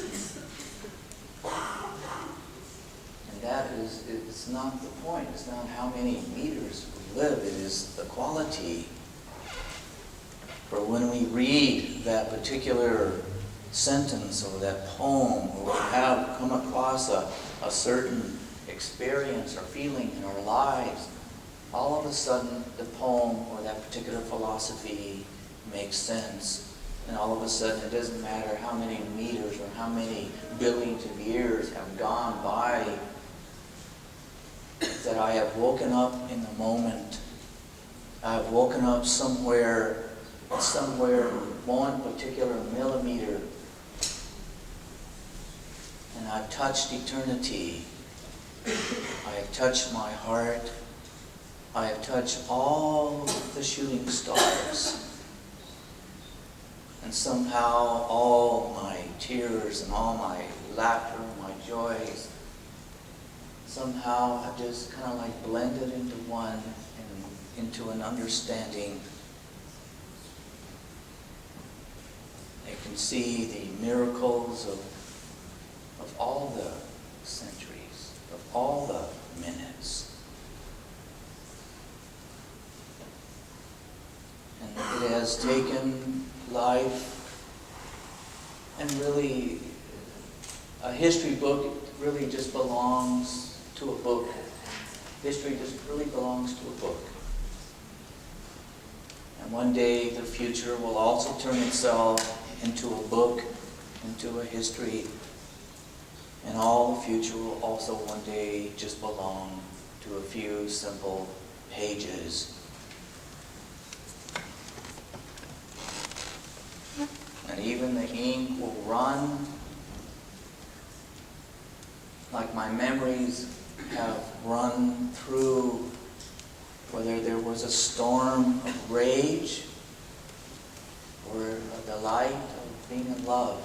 And that is, it's not the point. It's not how many meters we live. It is the quality. For when we read that particular sentence or that poem, or we have come across a certain experience or feeling in our lives, all of a sudden the poem or that particular philosophy makes sense. And all of a sudden it doesn't matter how many meters or how many billions of years have gone by, that I have woken up in the moment. I have woken up somewhere one particular millimeter, and I've touched eternity. I have touched my heart. I have touched all the shooting stars. And somehow all my tears and all my laughter, my joys, somehow have just kind of like blended into one and into an understanding. I can see the miracles of all the centuries, of all the minutes. And it has taken life, and really a history book really just belongs to a book. History just really belongs to a book. And one day the future will also turn itself into a book, into a history, and all the future will also one day just belong to a few simple pages. And even the ink will run like my memories have run through, whether there was a storm of rage or a delight of being in love.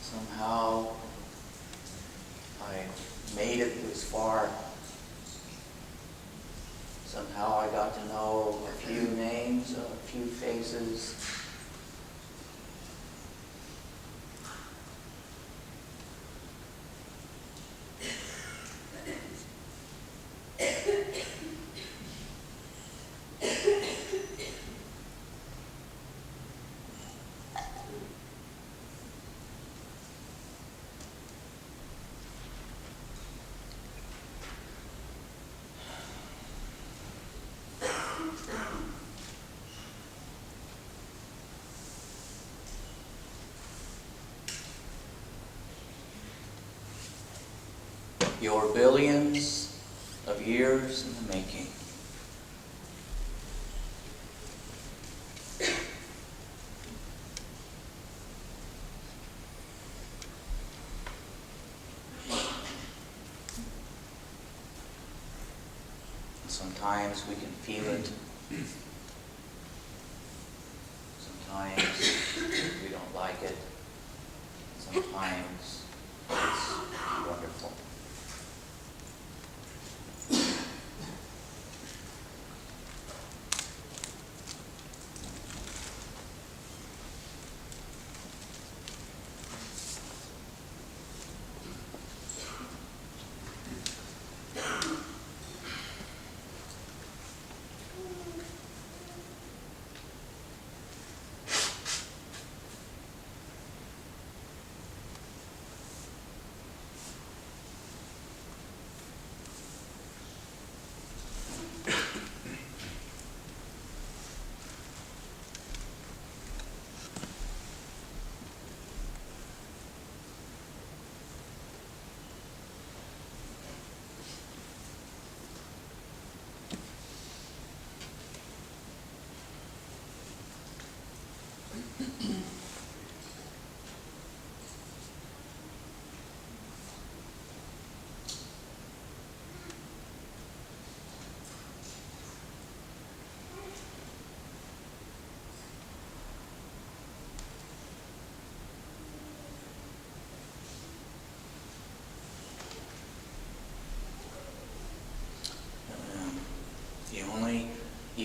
Somehow I made it this far. Somehow I got to know a few names, a few faces. Your billions of years in the making. Sometimes we can feel it. Sometimes we don't like it. Sometimes it's wonderful.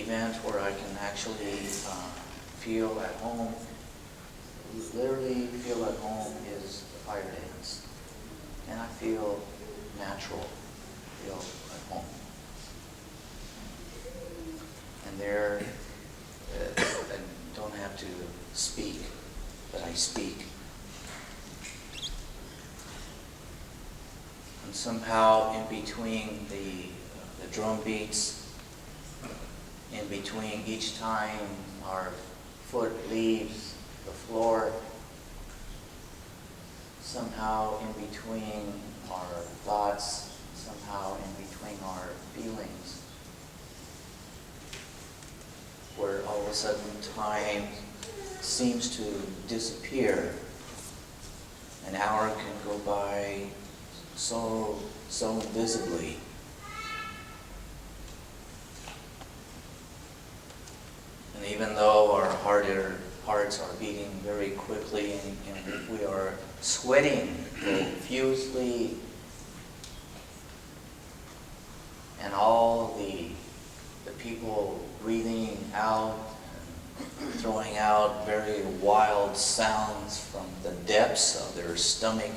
event where I can actually feel at home, literally feel at home, is the fire dance. And I feel natural, feel at home. And there, I don't have to speak, but I speak. And somehow in between the drum beats, in between each time our foot leaves the floor, somehow in between our thoughts, somehow in between our feelings, where all of a sudden time seems to disappear. An hour can go by so invisibly. And even though our hearts are beating very quickly and we are sweating profusely, and all the people breathing out and throwing out very wild sounds from the depths of their stomach,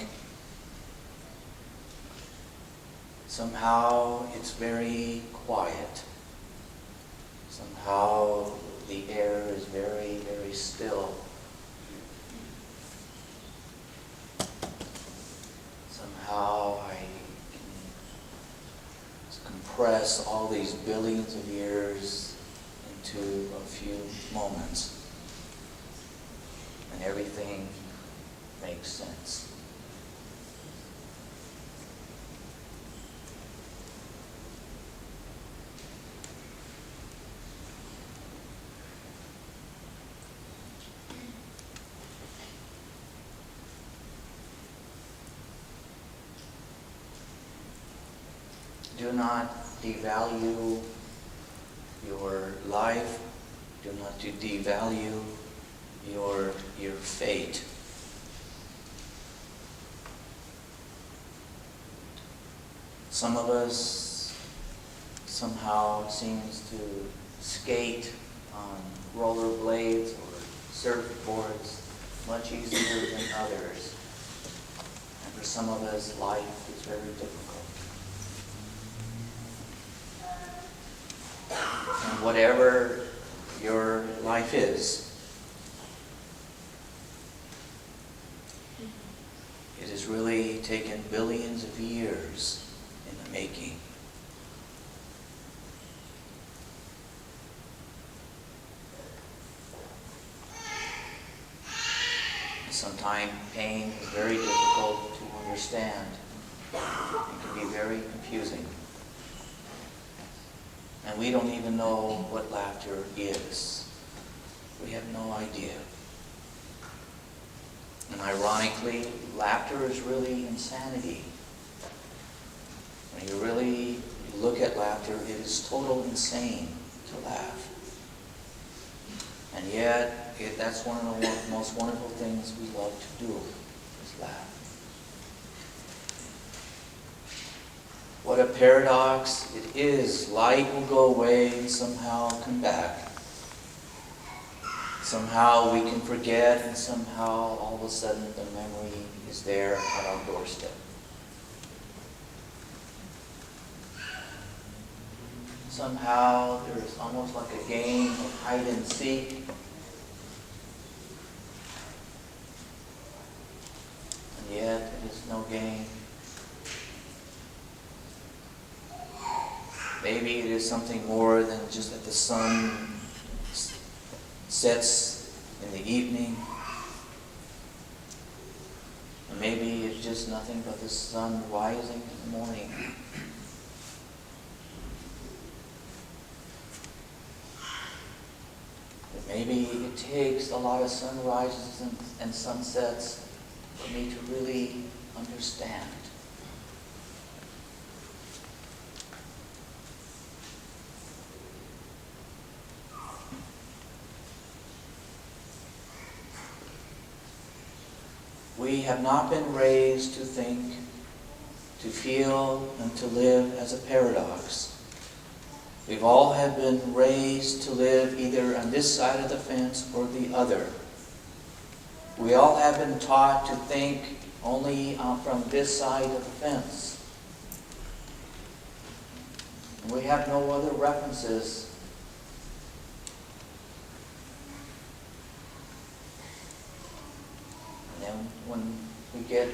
somehow it's very quiet. Somehow the air is very, very still. Somehow I can compress all these billions of years into a few moments, and everything makes sense. Do not devalue your life. Do not devalue your fate. Some of us somehow seems to skate on rollerblades or surfboards much easier than others. And for some of us, life is very difficult. And whatever your life is, it has really taken billions of years in the making. Sometimes pain is very difficult to understand. It can be very confusing. And we don't even know what laughter is. We have no idea. And ironically, laughter is really insanity. When you really look at laughter, it is total insane to laugh. And yet, that's one of the most wonderful things we love to do, is laugh. What a paradox it is. Light will go away and somehow come back. Somehow we can forget, and somehow all of a sudden the memory is there at our doorstep. Somehow there's almost like a game of hide and seek. And yet it is no game. Maybe it is something more than just that the sun sets in the evening. And maybe it's just nothing but the sun rising in the morning. But maybe it takes a lot of sunrises and sunsets for me to really understand. We have not been raised to think, to feel, and to live as a paradox. We've all have been raised to live either on this side of the fence or the other. We all have been taught to think only from this side of the fence. And we have no other references. And then when we get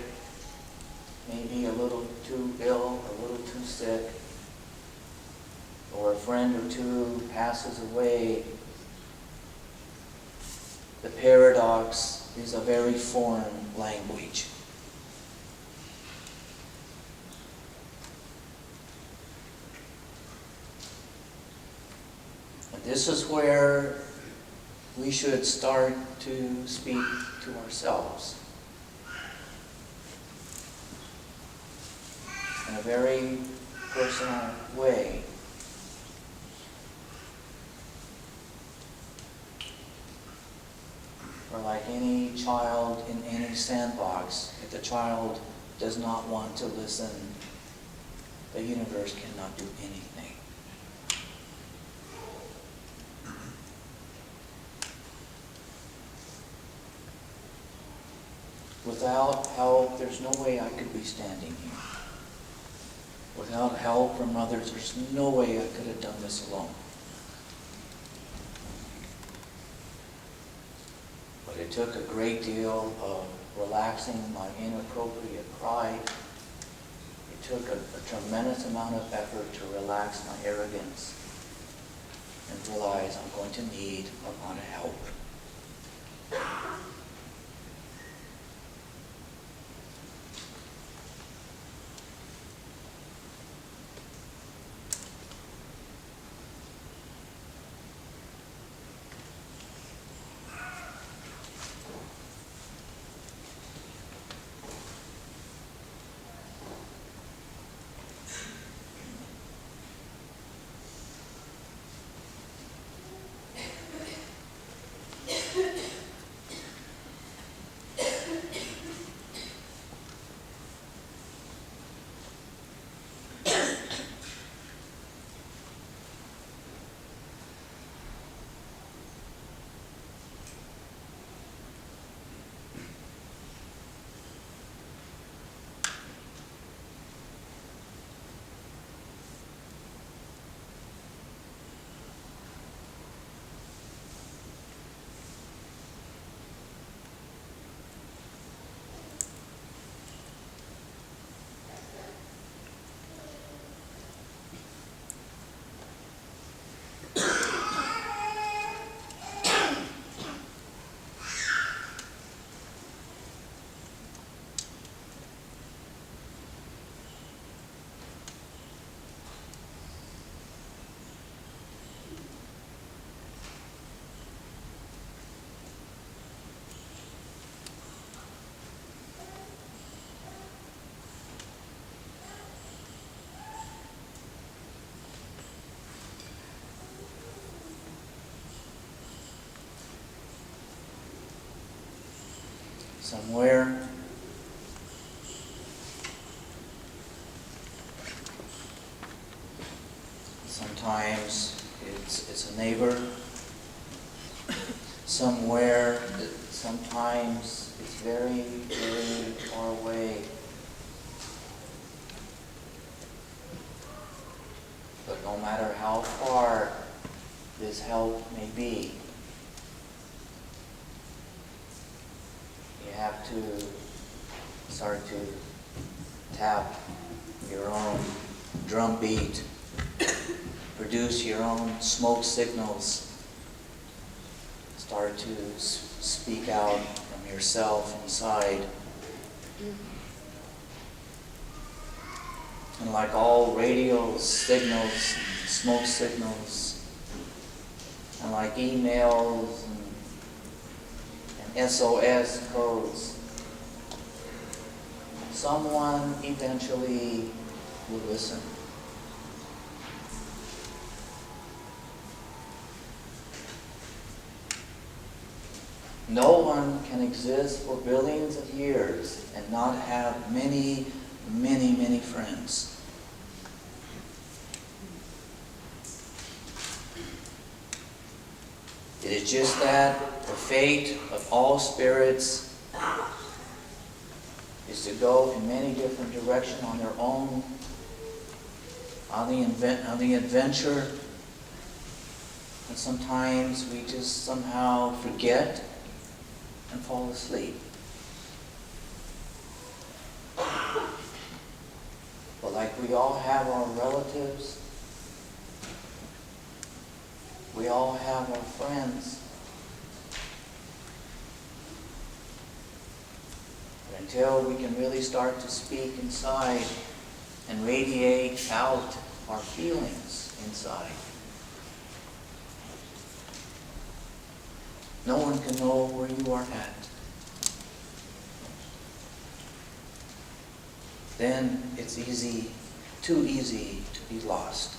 maybe a little too ill, a little too sick, or a friend or two passes away, the paradox is a very foreign language. And this is where we should start to speak to ourselves in a very personal way. Or like any child in any sandbox, if the child does not want to listen, the universe cannot do anything. Without help, there's no way I could be standing here. Without help from others, there's no way I could have done this alone. But it took a great deal of relaxing my inappropriate pride. It took a tremendous amount of effort to relax my arrogance and realize I'm going to need a lot of help. Somewhere sometimes it's a neighbor. Somewhere sometimes it's very, very far away. But no matter how far this help may be, you have to start to tap your own drum beat, produce your own smoke signals, start to speak out from yourself inside. And like all radio signals, smoke signals, and like emails and SOS codes, someone eventually will listen. No one can exist for billions of years and not have many, many, many friends. It is just that the fate of all spirits is to go in many different directions on their own, on the adventure. And sometimes we just somehow forget and fall asleep. But like we all have our relatives, we all have our friends. But until we can really start to speak inside and radiate out our feelings inside, no one can know where you are at. Then it's easy, too easy to be lost.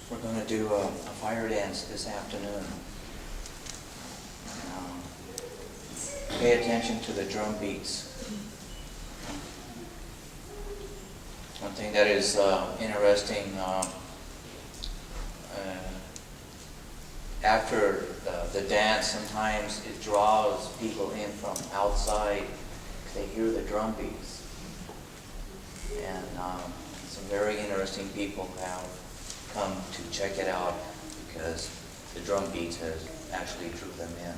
We're going to do a fire dance this afternoon. Pay attention to the drum beats. One thing that is interesting, after the dance, sometimes it draws people in from outside because they hear the drum beats. And some very interesting people have come to check it out because the drum beats has actually drew them in.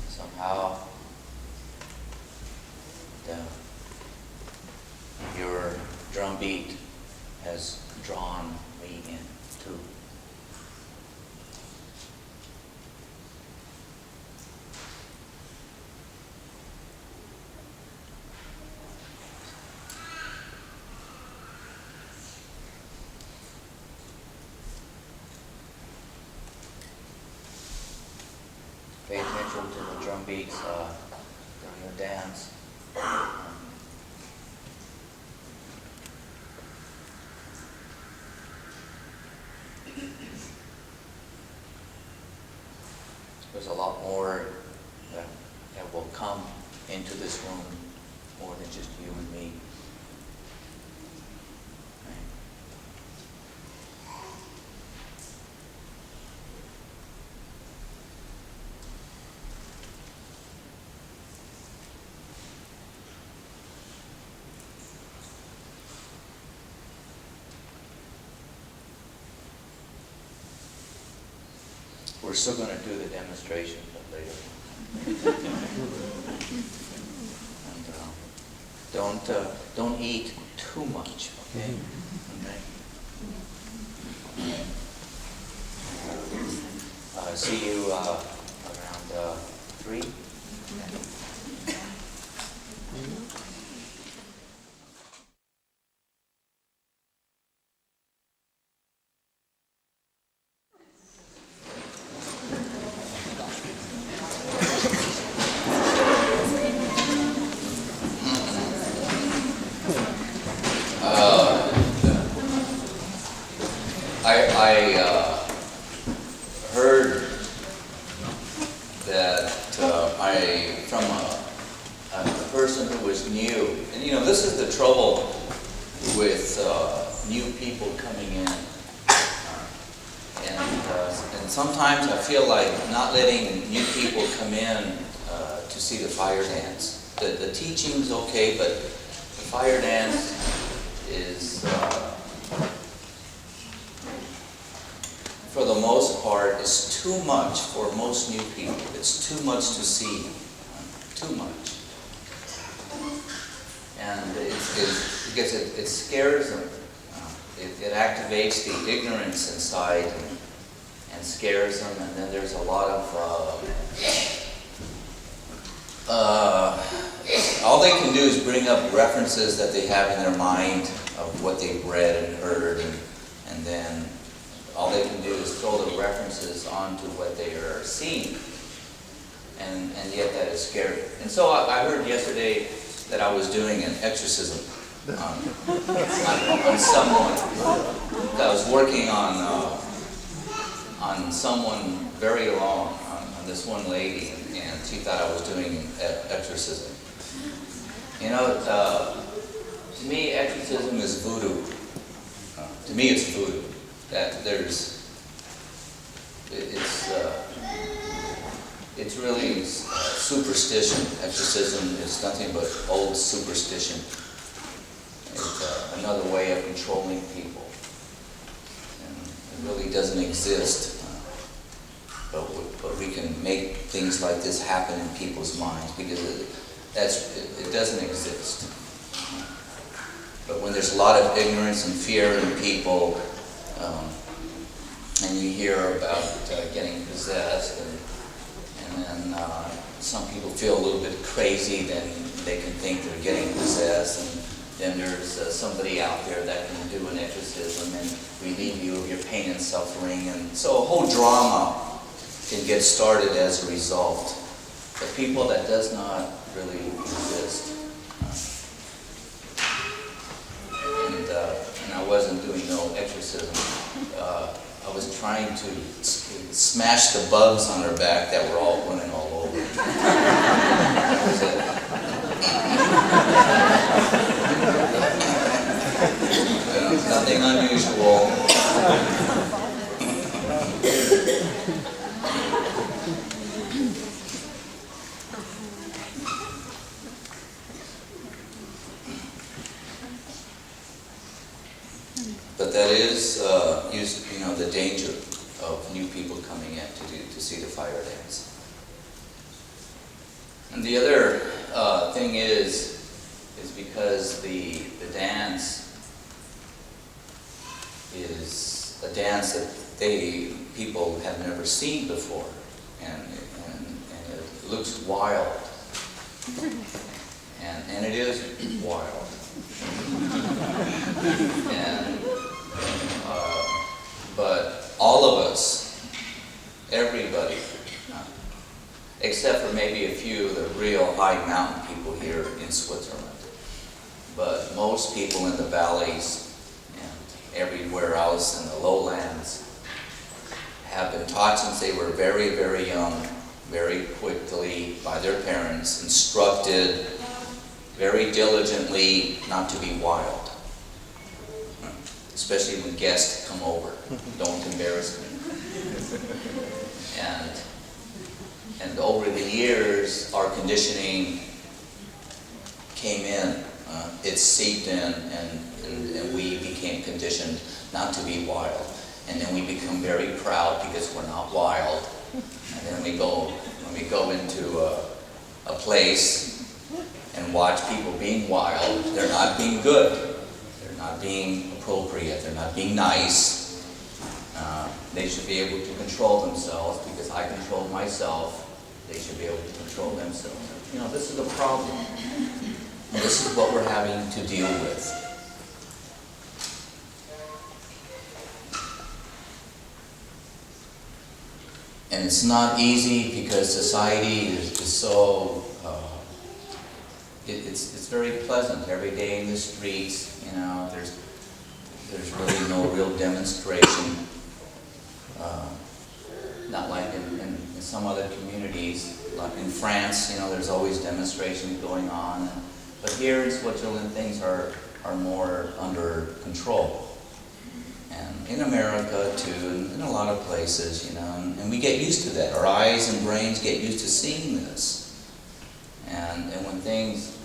Somehow your drum beat has drawn me in too. Pay attention to the drum beats during your dance. There's a lot more that will come into this room, more than just you and me. We're still going to do the demonstration later. And don't eat too much, okay? Okay. See you around 3. I heard that from a person who was new, and you know, this is the trouble with new people coming in, and sometimes I feel like not letting new people come in to see the fire dance. The teaching's okay, but the fire dance is for the most part, is too much for most new people. It's too much to see. Too much. And because it scares them. It activates the ignorance inside and scares them, and then there's a lot of all they can do is bring up references that they have in their mind of what they've read and heard, and then all they can do is throw the references onto what they are seeing, and yet that is scary. And so I heard yesterday that I was doing an exorcism on someone. I was working on someone very long, on this one lady, and she thought I was doing an exorcism. You know, to me, exorcism is voodoo. To me, it's voodoo. That it's really superstition. Exorcism is nothing but old superstition. It's another way of controlling people. And it really doesn't exist. But we can make things like this happen in people's minds because it doesn't exist. But when there's a lot of ignorance and fear in people, and you hear about getting possessed, and then some people feel a little bit crazy, then they can think they're getting possessed, and then there's somebody out there that can do an exorcism and relieve you of your pain and suffering, and so a whole drama can get started as a result. But people, that does not really exist. And I wasn't doing no exorcism. I was trying to smash the bugs on her back that were all running all over. That was it. Nothing unusual. But that is, the danger of new people coming in to see the fire dance. And the other thing is because the dance is a dance that people have never seen before, and it looks wild, and it is wild. But all of us, everybody, except for maybe a few of the real high mountain people here in Switzerland, but most people in the valleys and everywhere else in the lowlands have been taught since they were very, very young, very quickly by their parents, instructed very diligently not to be wild. Especially when guests come over. Don't embarrass me. And over the years, our conditioning came in. It seeped in, and we became conditioned not to be wild. And then we become very proud because we're not wild. And then when we go into a place and watch people being wild, they're not being good. They're not being appropriate. They're not being nice. They should be able to control themselves because I control myself. They should be able to control themselves. This is a problem. And this is what we're having to deal with. And it's not easy because society is so, it's very pleasant every day in the streets. There's really no real demonstration. Not like in some other communities, like in France, there's always demonstrations going on. But here in Switzerland, things are more under control. And in America too, in a lot of places, and we get used to that. Our eyes and brains get used to seeing this. And when things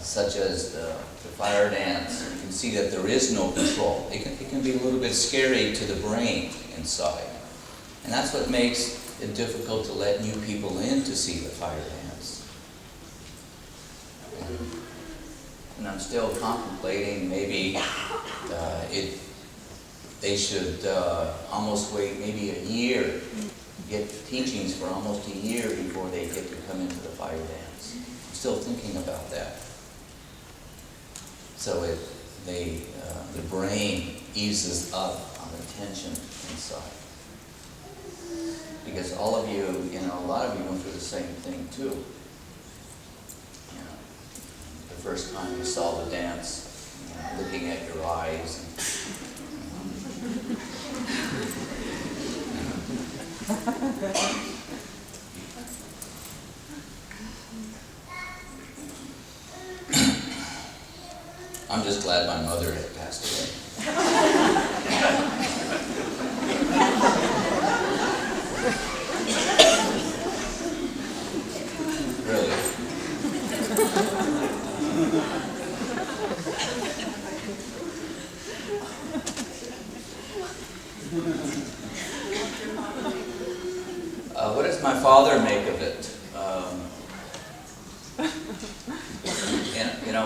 such as the fire dance, you can see that there is no control. It can be a little bit scary to the brain inside. And that's what makes it difficult to let new people in to see the fire dance. And I'm still contemplating maybe they should almost wait maybe a year, get teachings for almost a year before they get to come into the fire dance. I'm still thinking about that. So the brain eases up on the tension inside. Because all of you, a lot of you went through the same thing too. The first time you saw the dance, looking at your eyes. I'm just glad my mother had passed away. Really. What does my father make of it?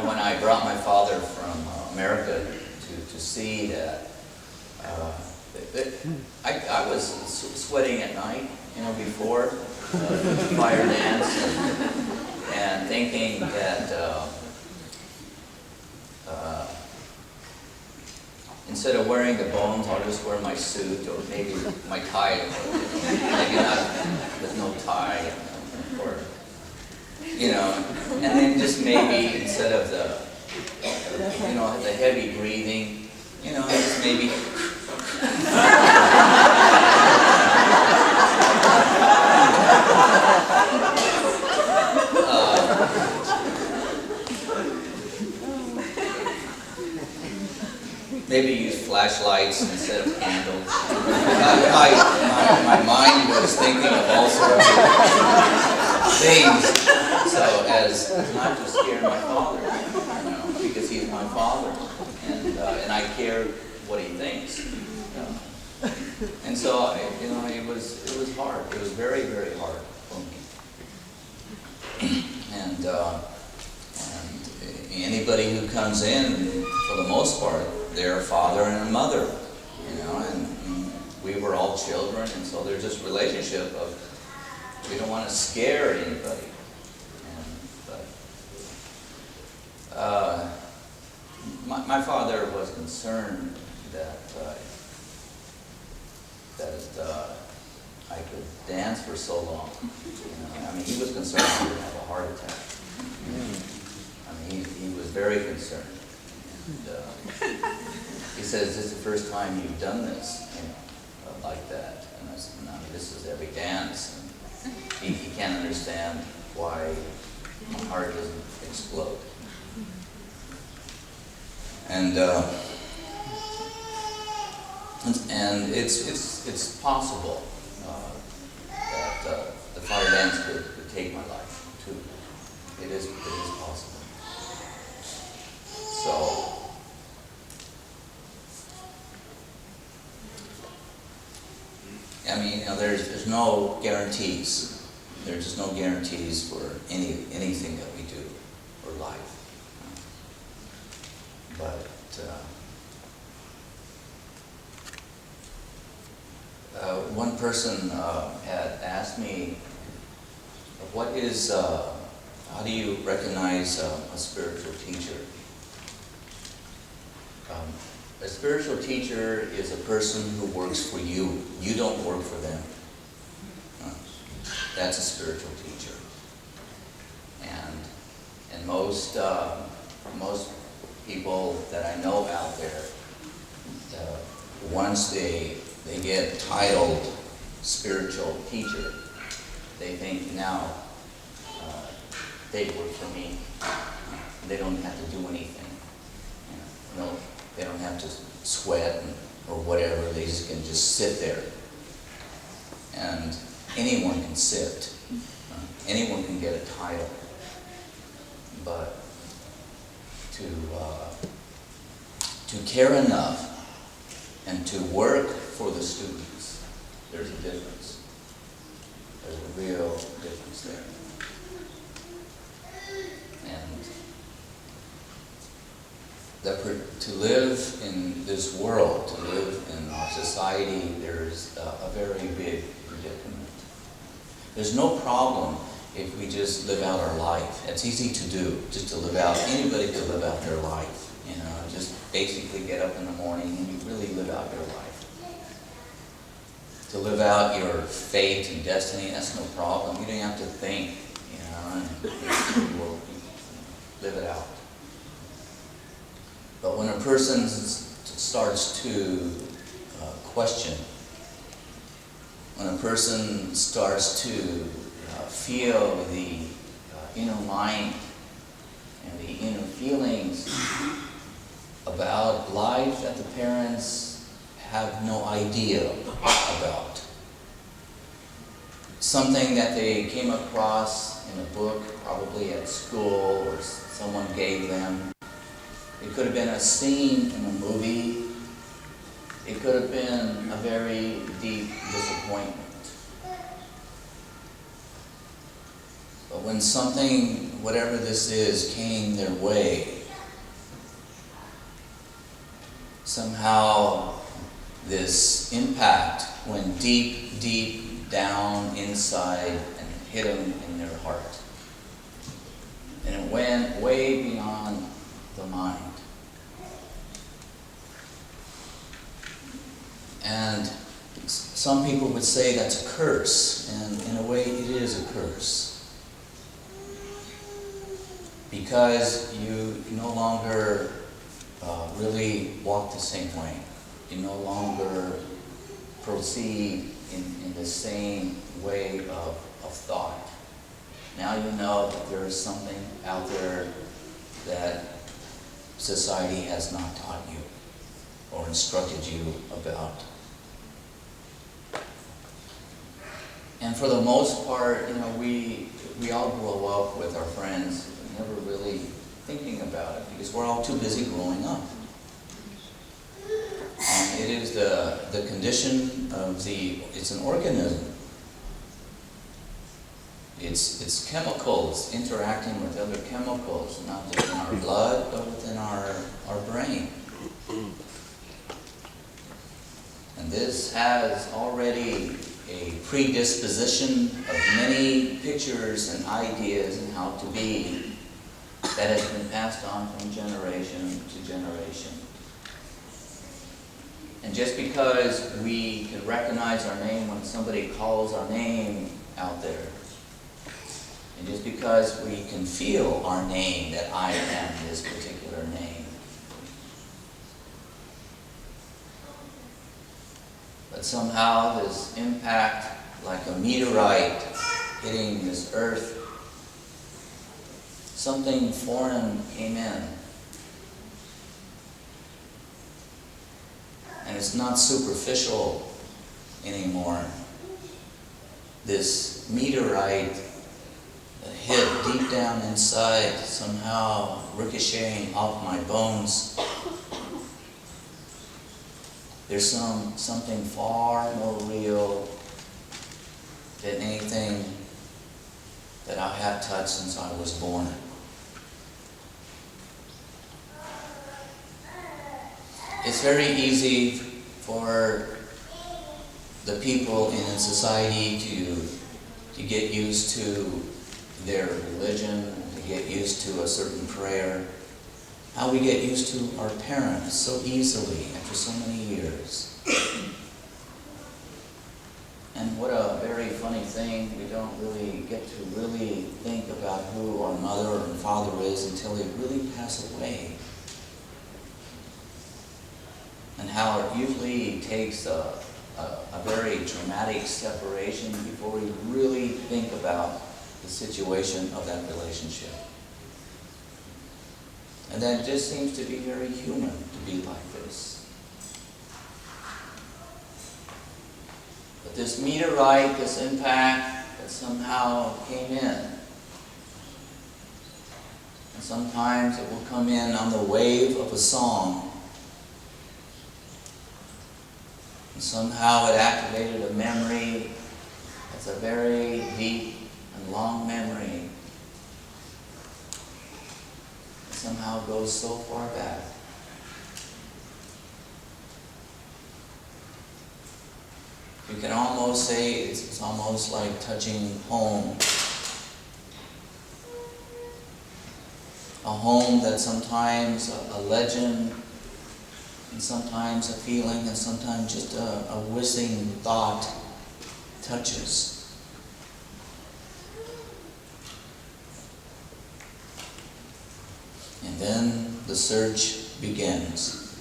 When I brought my father from America to see that, I was sweating at night, before the fire dance, and thinking that instead of wearing the bones, I'll just wear my suit or maybe my tie, maybe not with no tie, or and then just maybe instead of the heavy breathing, just maybe. Maybe use flashlights instead of candles. My mind was thinking of all sorts of things, so as not to scare my father, because he's my father, and I care what he thinks. And so it was hard. It was very, very hard for me. And anybody who comes in, for the most part, they're a father and a mother, and we were all children, and so there's this relationship of we don't want to scare anybody. My father was concerned that I could dance for so long. He was concerned I would have a heart attack. He was very concerned. And, he says, "This is the first time you've done this, like that." And I said, "No, this is every dance." And he can't understand why my heart doesn't explode. And it's possible that the fire dance could take my life too. It is possible. So there's no guarantees. There's just no guarantees for anything that we do or life. But one person had asked me, how do you recognize a spiritual teacher? A spiritual teacher is a person who works for you. You don't work for them. That's a spiritual teacher. And most people that I know out there, once they get titled spiritual teacher, they think now they work for me. They don't have to do anything. They don't have to sweat or whatever. They can just sit there. And anyone can sit. Anyone can get a title. But to care enough and to work for the students, there's a difference. There's a real difference there. And to live in this world, to live in our society, there's a very big predicament. There's no problem if we just live out our life. It's easy to do, just to live out, anybody could live out their life, you know, just basically get up in the morning and you really live out your life. To live out your fate and destiny, that's no problem. You don't have to think, you know, and you will live it out. But when a person starts to question, when a person starts to feel the inner mind and the inner feelings about life that the parents have no idea about. Something that they came across in a book, probably at school, or someone gave them. It could have been a scene in a movie. It could have been a very deep disappointment. But when something, whatever this is, came their way, somehow this impact went deep, deep down inside and hit them in their heart. And it went way beyond the mind. And some people would say that's a curse, and in a way it is a curse. Because you no longer really walk the same way. You no longer proceed in the same way of thought. Now you know that there is something out there that society has not taught you or instructed you about. And for the most part, you know, we all grow up with our friends, never really thinking about it because we're all too busy growing up. And it is the condition of it's an organism. It's chemicals interacting with other chemicals, not just in our blood, but within our brain. And this has already a predisposition of many pictures and ideas and how to be that has been passed on from generation to generation. And just because we can recognize our name when somebody calls our name out there, and just because we can feel our name, that I am this particular name, but somehow this impact, like a meteorite hitting this earth, something foreign came in. And it's not superficial anymore. This meteorite that hit deep down inside, somehow ricocheting off my bones. There's something far more real than anything that I have touched since I was born. It's very easy for the people in society to get used to their religion, to get used to a certain prayer. How we get used to our parents so easily after so many years. And what a very funny thing, we don't really get to really think about who our mother and father is until they really pass away. And how it usually takes a very dramatic separation before we really think about the situation of that relationship. And that just seems to be very human to be like this. But this meteorite, this impact that somehow came in, and sometimes it will come in on the wave of a song. And somehow it activated a memory that's a very deep and long memory. It somehow goes so far back. You can almost say it's almost like touching home a home that's sometimes a legend, and sometimes a feeling, and sometimes just a whistling thought touches. And then the search begins.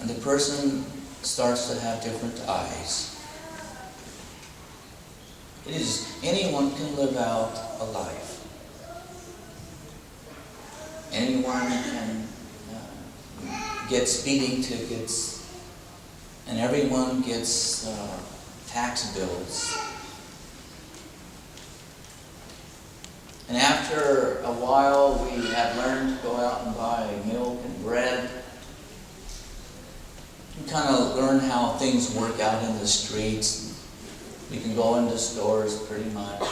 And the person starts to have different eyes. It is, anyone can live out a life. Anyone can get speeding tickets, and everyone gets tax bills. And after a while, we have learned to go out and buy milk and bread. We kind of learn how things work out in the streets. We can go into stores pretty much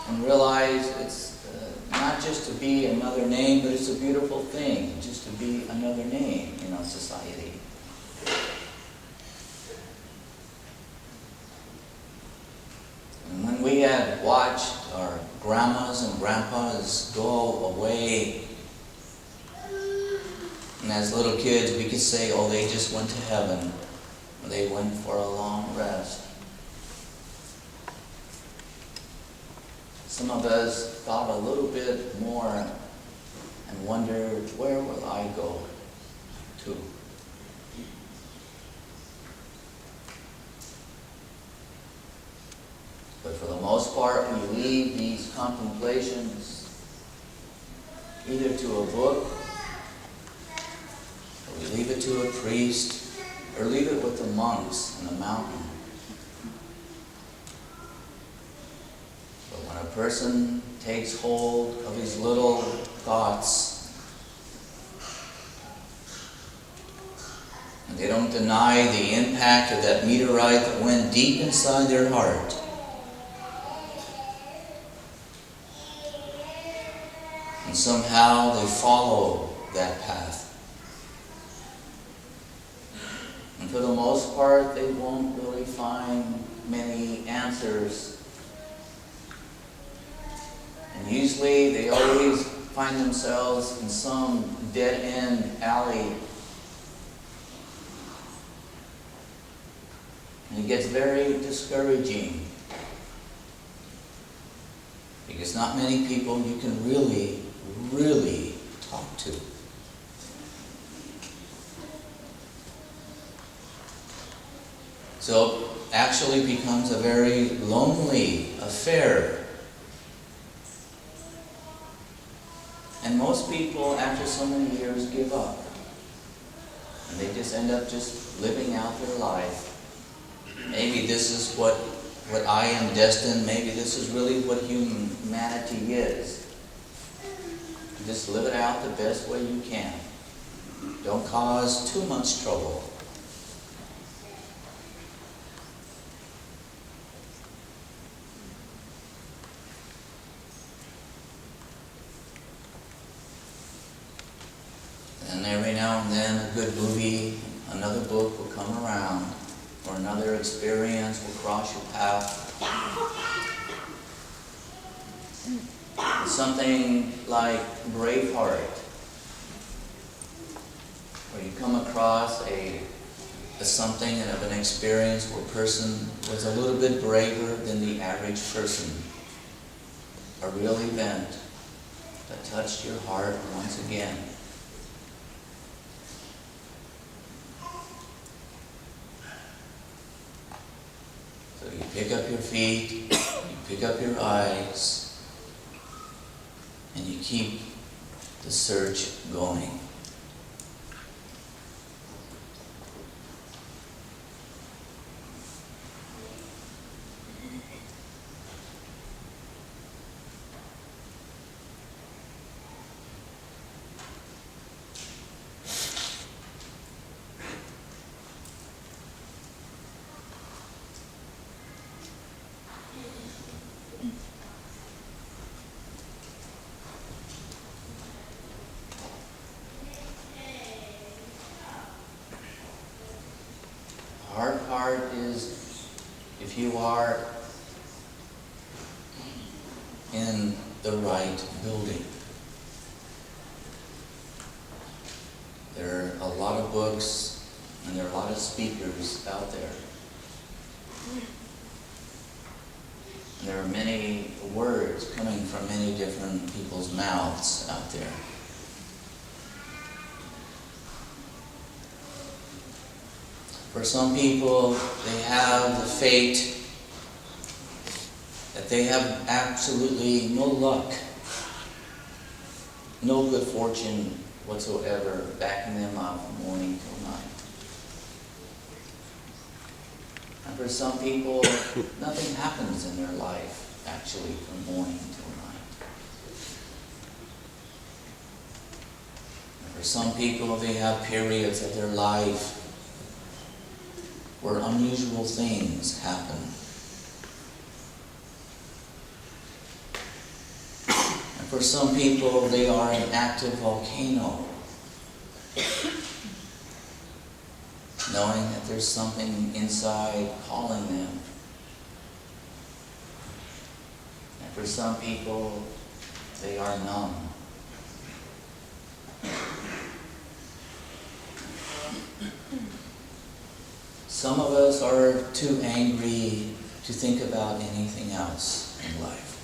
and realize it's not just to be another name, but it's a beautiful thing just to be another name in our society. And when we had watched our grandmas and grandpas go away, and as little kids we could say, oh, they just went to heaven. They went for a long rest. Some of us thought a little bit more and wondered, where will I go to? But for the most part, we leave these contemplations either to a book, or we leave it to a priest, or leave it with the monks in the mountain. But when a person takes hold of his little thoughts, and they don't deny the impact of that meteorite that went deep inside their heart, and somehow they follow that path. And for the most part, they won't really find many answers. And usually they always find themselves in some dead-end alley. And it gets very discouraging, because not many people you can really talk to. So it actually becomes a very lonely affair. And most people, after so many years, give up. And they just end up just living out their life. Maybe this is what I am destined. Maybe this is really what humanity is. Just live it out the best way you can. Don't cause too much trouble. And every now and then a good movie, another book will come around, or another experience will cross your path. Something like Braveheart, where you come across a something of an experience where a person was a little bit braver than the average person. A real event that touched your heart once again. So you pick up your feet, you pick up your eyes, and you keep the search going. The hard part is if you are in the right building. There are a lot of books and there are a lot of speakers out there. And there are many words coming from many different people's mouths out there. For some people, they have the fate that they have absolutely no luck, no good fortune whatsoever backing them up from morning till night. And for some people, nothing happens in their life actually from morning till night. And for some people, they have periods of their life where unusual things happen. And for some people, they are an active volcano, knowing that there's something inside calling them. And for some people, they are numb. Some of us are too angry to think about anything else in life.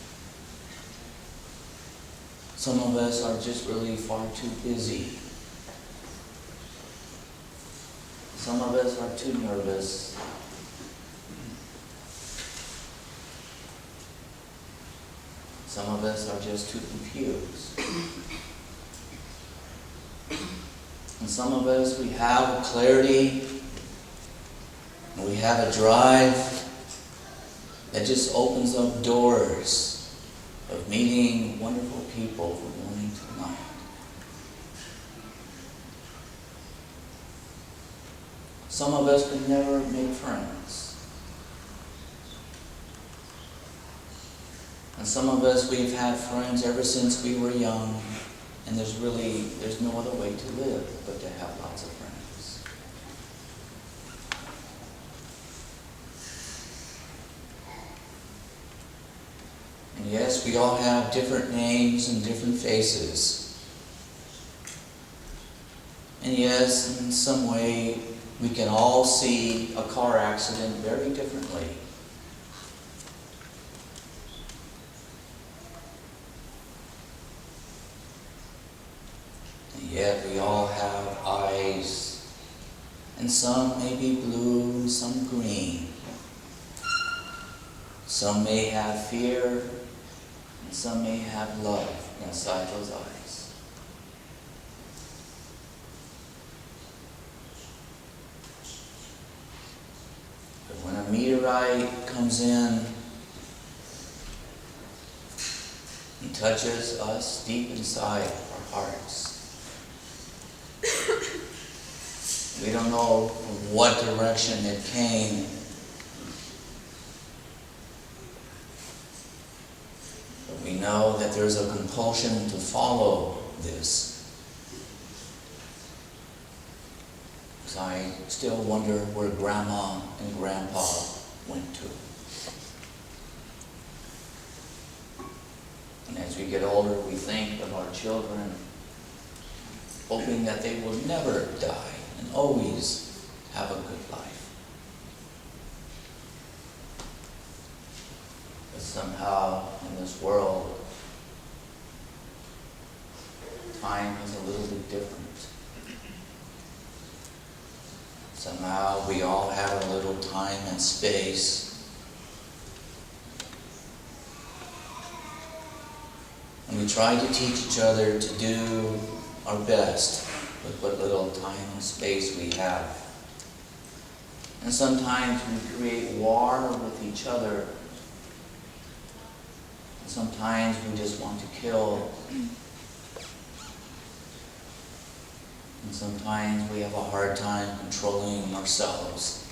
Some of us are just really far too busy. Some of us are too nervous. Some of us are just too confused. And some of us, we have a clarity, and we have a drive that just opens up doors of meeting wonderful people from morning to night. Some of us could never make friends. And some of us, we've had friends ever since we were young, and there's no other way to live but to have lots of friends. And yes, we all have different names and different faces. And yes, in some way, we can all see a car accident very differently. And yet we all have eyes, and some may be blue and some green. Some may have fear, and some may have love inside those eyes. But when a meteorite comes in and touches us deep inside our hearts, we don't know from what direction it came, but we know that there's a compulsion to follow this. Because I still wonder where Grandma and Grandpa went to. And as we get older, we think of our children, hoping that they will never die and always have a good life. But somehow in this world, time is a little bit different. Somehow we all have a little time and space. And we try to teach each other to do our best with what little time and space we have. And sometimes we create war with each other. And sometimes we just want to kill. And sometimes we have a hard time controlling ourselves.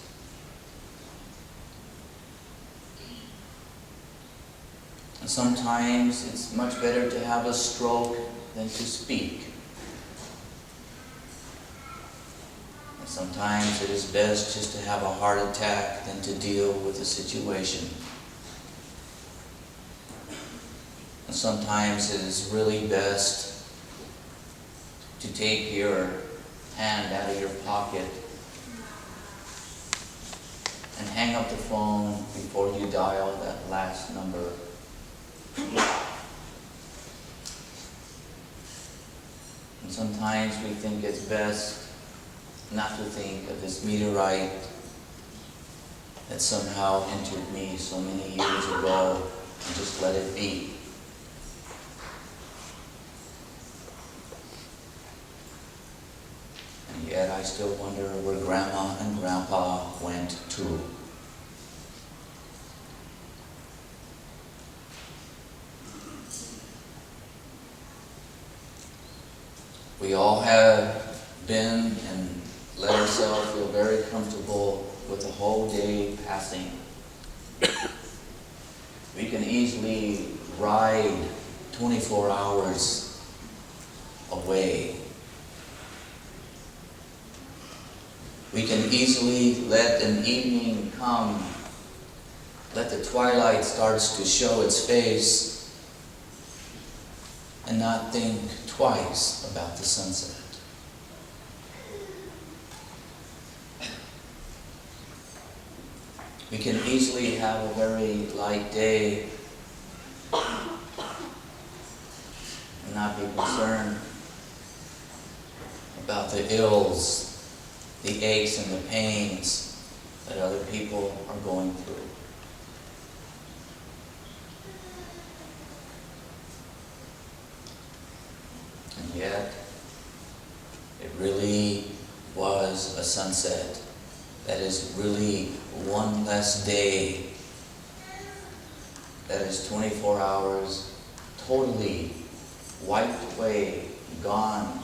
And sometimes it's much better to have a stroke than to speak. Sometimes it is best just to have a heart attack than to deal with the situation. And sometimes it is really best to take your hand out of your pocket and hang up the phone before you dial that last number. And sometimes we think it's best not to think of this meteorite that somehow entered me so many years ago and just let it be. And yet I still wonder where Grandma and Grandpa went to. We all have been and let ourselves feel very comfortable with the whole day passing. We can easily ride 24 hours away. We can easily let an evening come, let the twilight starts to show its face, and not think twice about the sunset. We can easily have a very light day and not be concerned about the ills, the aches and the pains that other people are going through. And yet, it really was a sunset. That is really one less day. That is 24 hours totally wiped away, gone.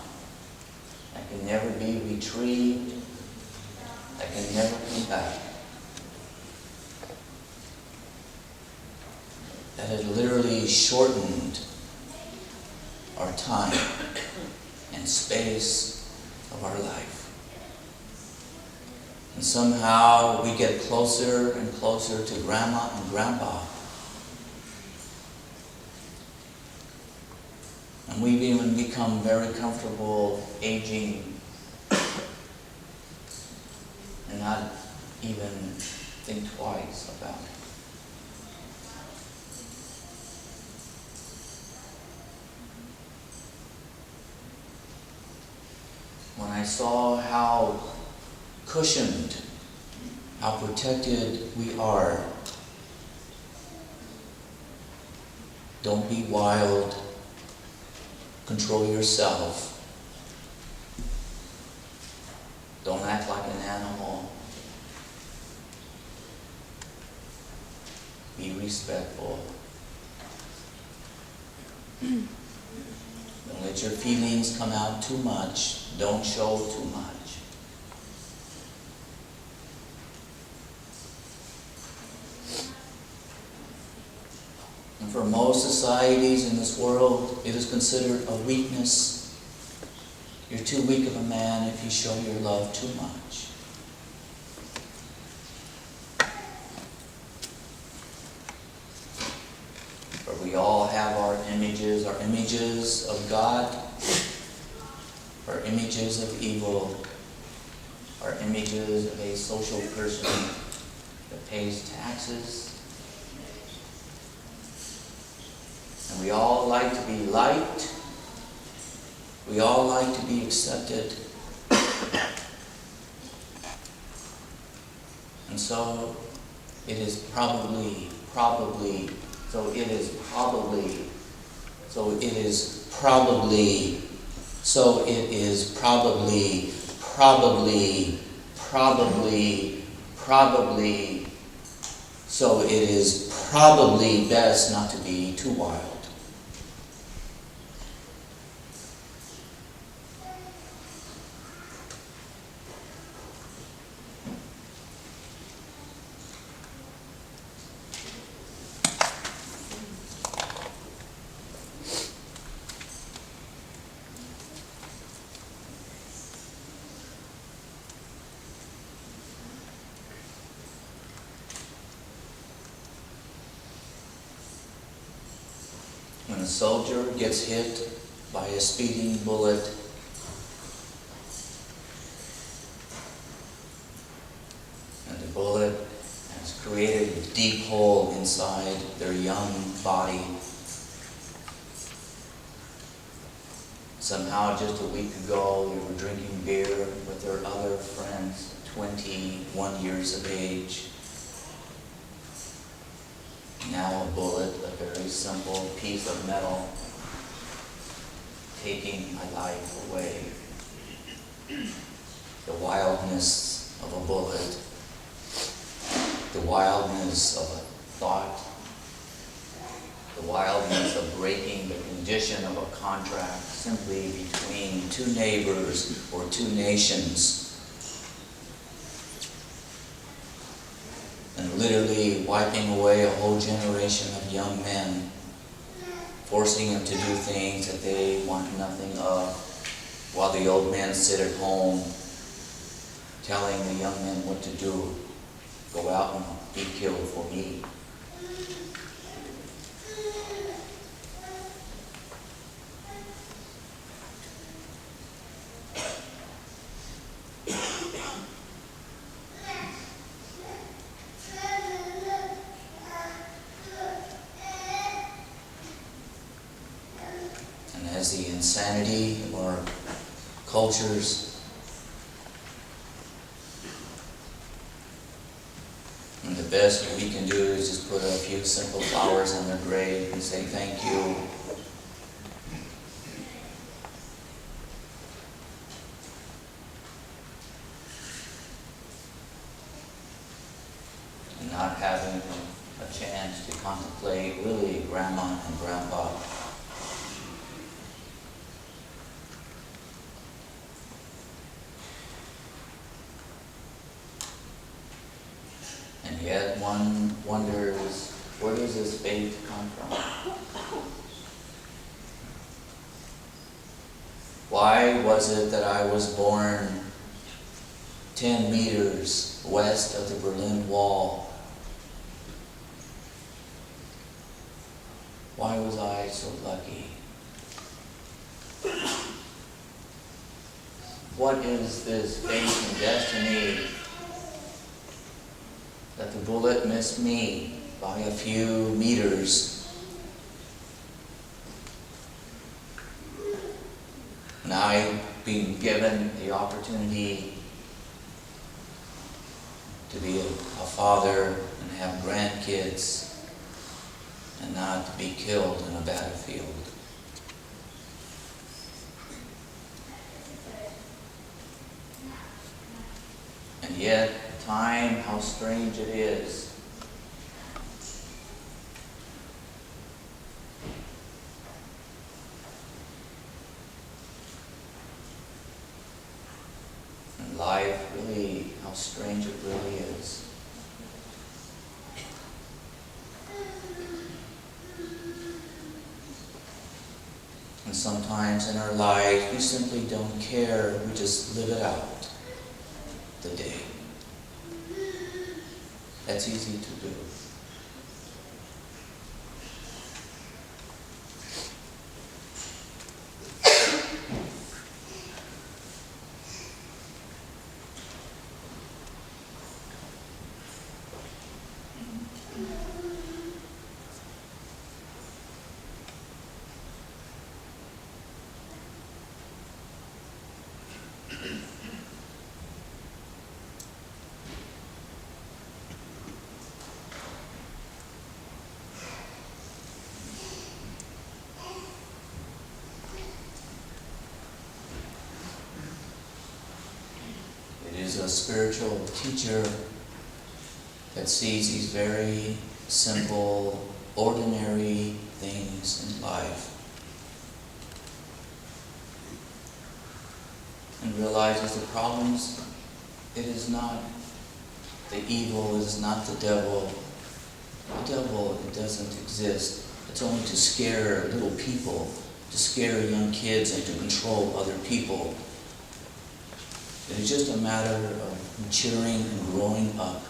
That can never be retrieved. That can never come back. That had literally shortened our time and space of our life. And somehow we get closer and closer to Grandma and Grandpa. And we've even become very comfortable aging and not even think twice about it. When I saw how cushioned, how protected we are, don't be wild, control yourself. Don't act like an animal. Be respectful. Don't let your feelings come out too much. Don't show too much. And for most societies in this world, it is considered a weakness. You're too weak of a man if you show your love too much. But we all have our images of God, our images of evil, our images of a social person that pays taxes. And we all like to be liked. We all like to be accepted. And so it is probably, best not to be too wild. a soldier gets hit by a speeding bullet, and the bullet has created a deep hole inside their young body. Somehow just a week ago they were drinking beer with their other friends, 21 years of age. Now a bullet, a very simple piece of metal, taking my life away. The wildness of a bullet, the wildness of a thought, the wildness of breaking the condition of a contract simply between two neighbors or two nations, and literally wiping away a whole generation of young men, forcing them to do things that they want nothing of, while the old men sit at home telling the young men what to do. Go out and be killed for me. And as the insanity of our cultures and the best we can do is just put a few simple flowers on their grave and say thank you. And not having a chance to contemplate really grandma and grandpa. And yet one wonders, where does this faith come from? Why was it that I was born 10 meters west of the Berlin Wall? Why was I so lucky? What is this faith in destiny that the bullet missed me by a few meters? And I've been given the opportunity to be a father and have grandkids and not to be killed in a battlefield. And yet, time, how strange it is. And life, really, how strange it really is. And sometimes in our life, we simply don't care. We just live it out, the day. That's easy to do. Is a spiritual teacher that sees these very simple, ordinary things in life and realizes the problems, it is not the evil, it is not the devil. The devil, it doesn't exist. It's only to scare little people, to scare young kids and to control other people. It is just a matter of maturing and growing up,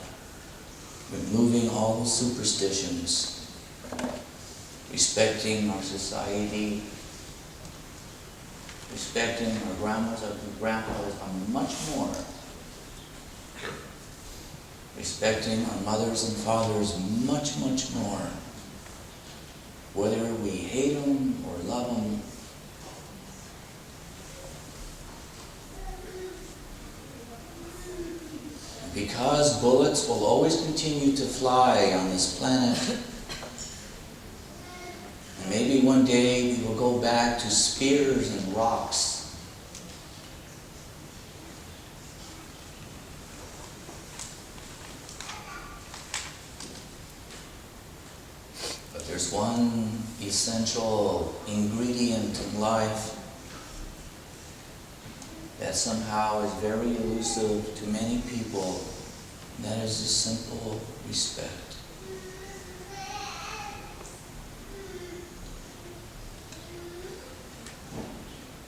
removing all the superstitions. respecting our society, respecting our grandmas, our grandfathers, and much more. Respecting our mothers and fathers much, much more. Whether we hate them or love them. Because bullets will always continue to fly on this planet, and maybe one day we will go back to spears and rocks. But there's one essential ingredient in life that somehow is very elusive to many people, and that is the simple respect.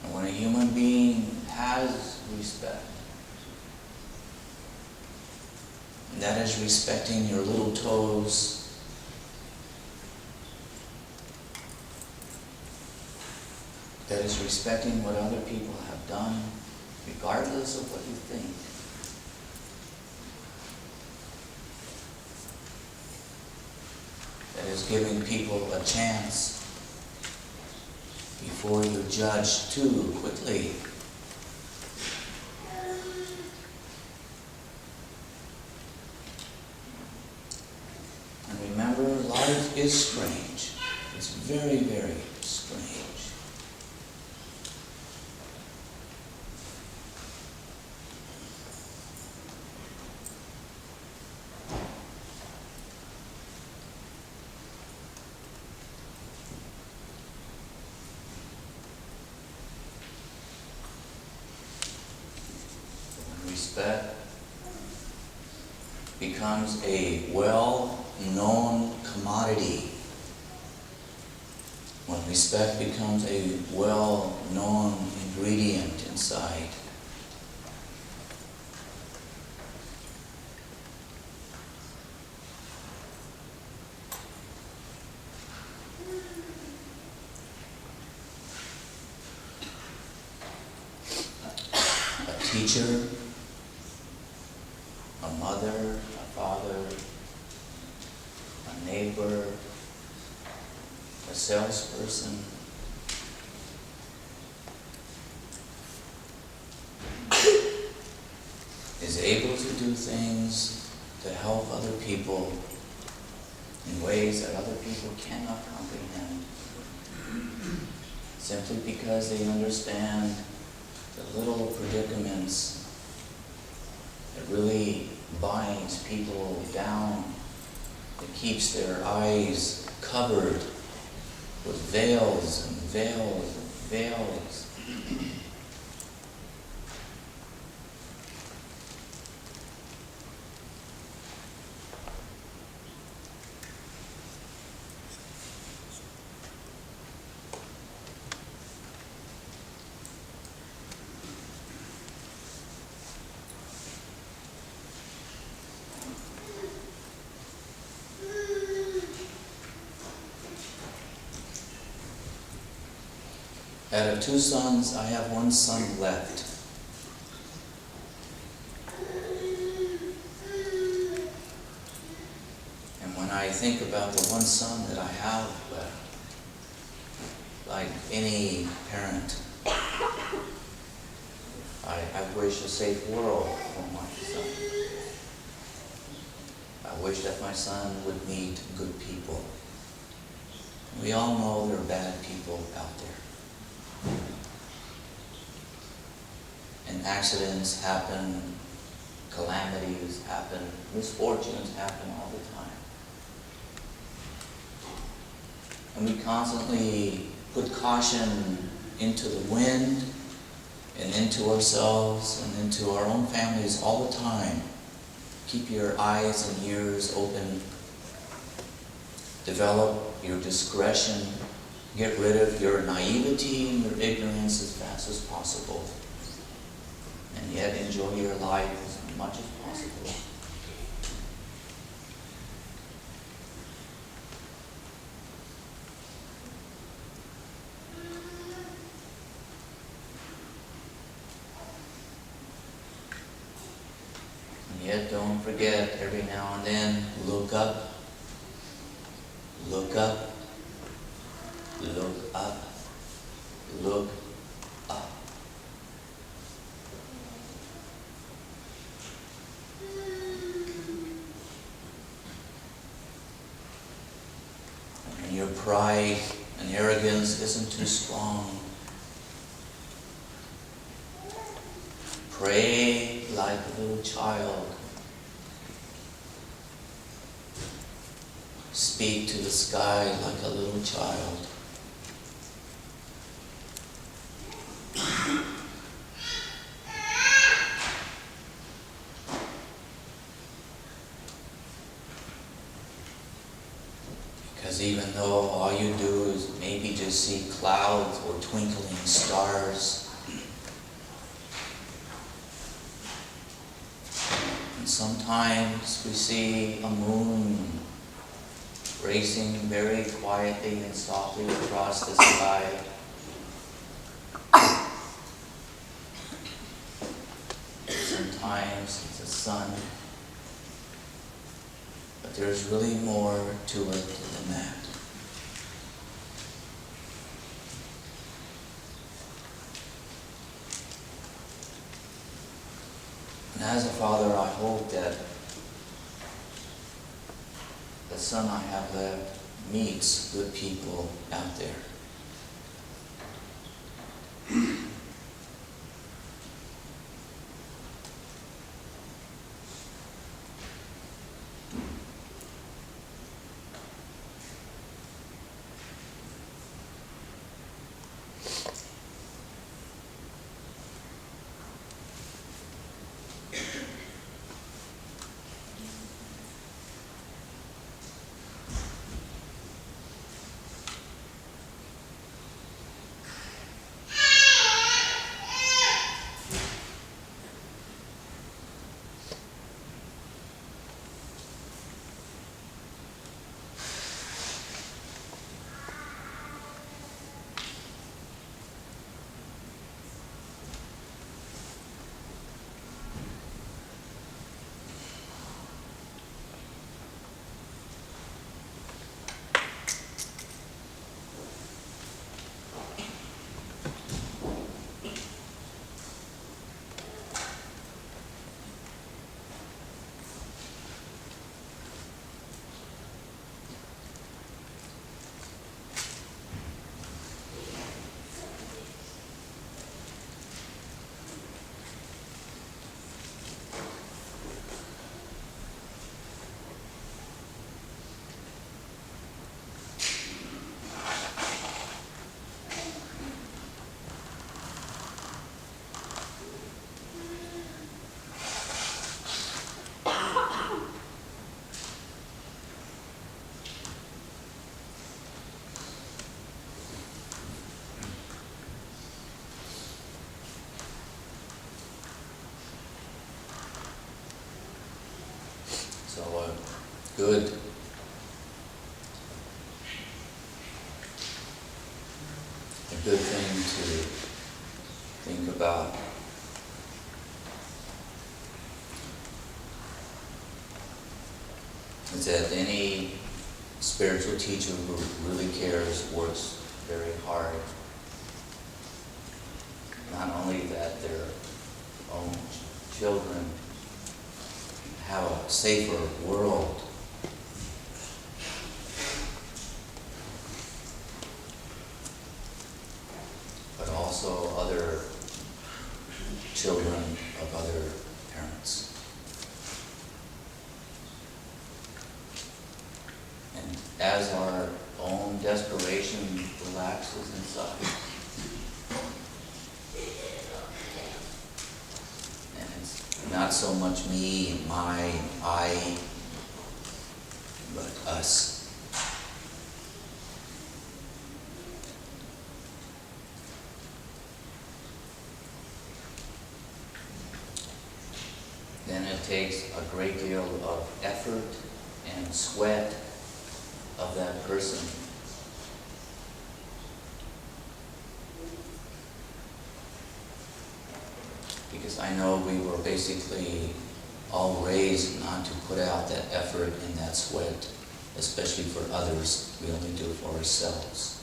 And when a human being has respect, and that is respecting your little toes, that is respecting what other people have done, regardless of what you think. That is giving people a chance before you judge too quickly. And remember, life is strange. It's very, very strange. Respect becomes a well-known commodity. When respect becomes a well-known ingredient inside. A teacher, a mother, a father, a neighbor, a salesperson, is able to do things to help other people in ways that other people cannot comprehend, simply because they understand the little predicaments that really binds people down, that keeps their eyes covered with veils and veils and veils. Out of 2 sons, I have 1 son left. And when I think about the 1 son that I have left, like any parent, I wish a safe world for my son. I wish that my son would meet good people. We all know there are bad people out there. And accidents happen, calamities happen, misfortunes happen all the time. And we constantly put caution into the wind and into ourselves and into our own families all the time. Keep your eyes and ears open. Develop your discretion. Get rid of your naivety and your ignorance as fast as possible. And yet enjoy your life as much as possible. yet don't forget every now and then, look up, look up, look up, look up. And your pride and arrogance isn't too strong. Pray like a little child. Speak to the sky like a little child. Because even though all you do is maybe just see clouds or twinkling stars, and sometimes we see a moon racing very quietly and softly across the sky. Sometimes it's a sun. But there's really more to it than that. And as a father, I hope that the son I have left meets good people out there. So good. A good thing to think about. Is that any spiritual teacher who really cares works very hard. Not only that their own children have a safer world, but also other children of other parents. And as our own desperation relaxes inside, and it's not so much me, my, I, but us. Then it takes a great deal of effort and sweat of that person. Because I know we were basically all raised not to put out that effort and that sweat, especially for others. We only do it for ourselves.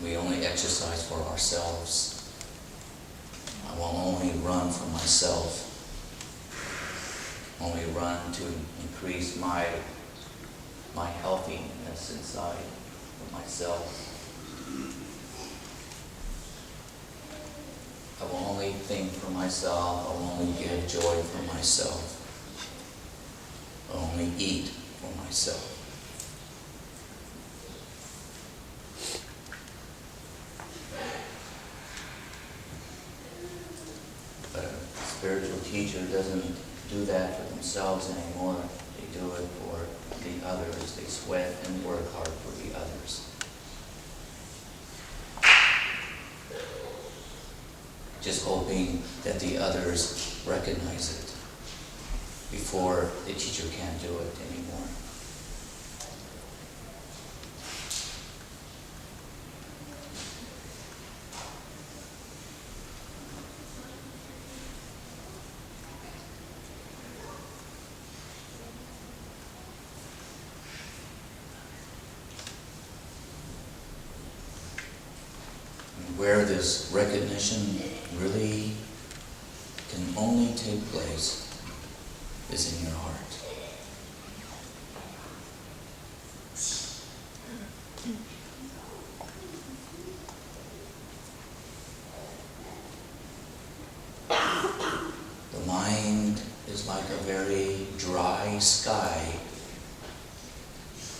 We only exercise for ourselves. I will only run for myself. Only run to increase my healthiness inside of myself. I will only think for myself. I will only give joy for myself. I will only eat for myself. But a spiritual teacher doesn't do that for themselves anymore. They do it for the others. They sweat and work hard for the others. Just hoping that the others recognize it before the teacher can't do it anymore. Where this recognition really can only take place is in your heart. The mind is like a very dry sky.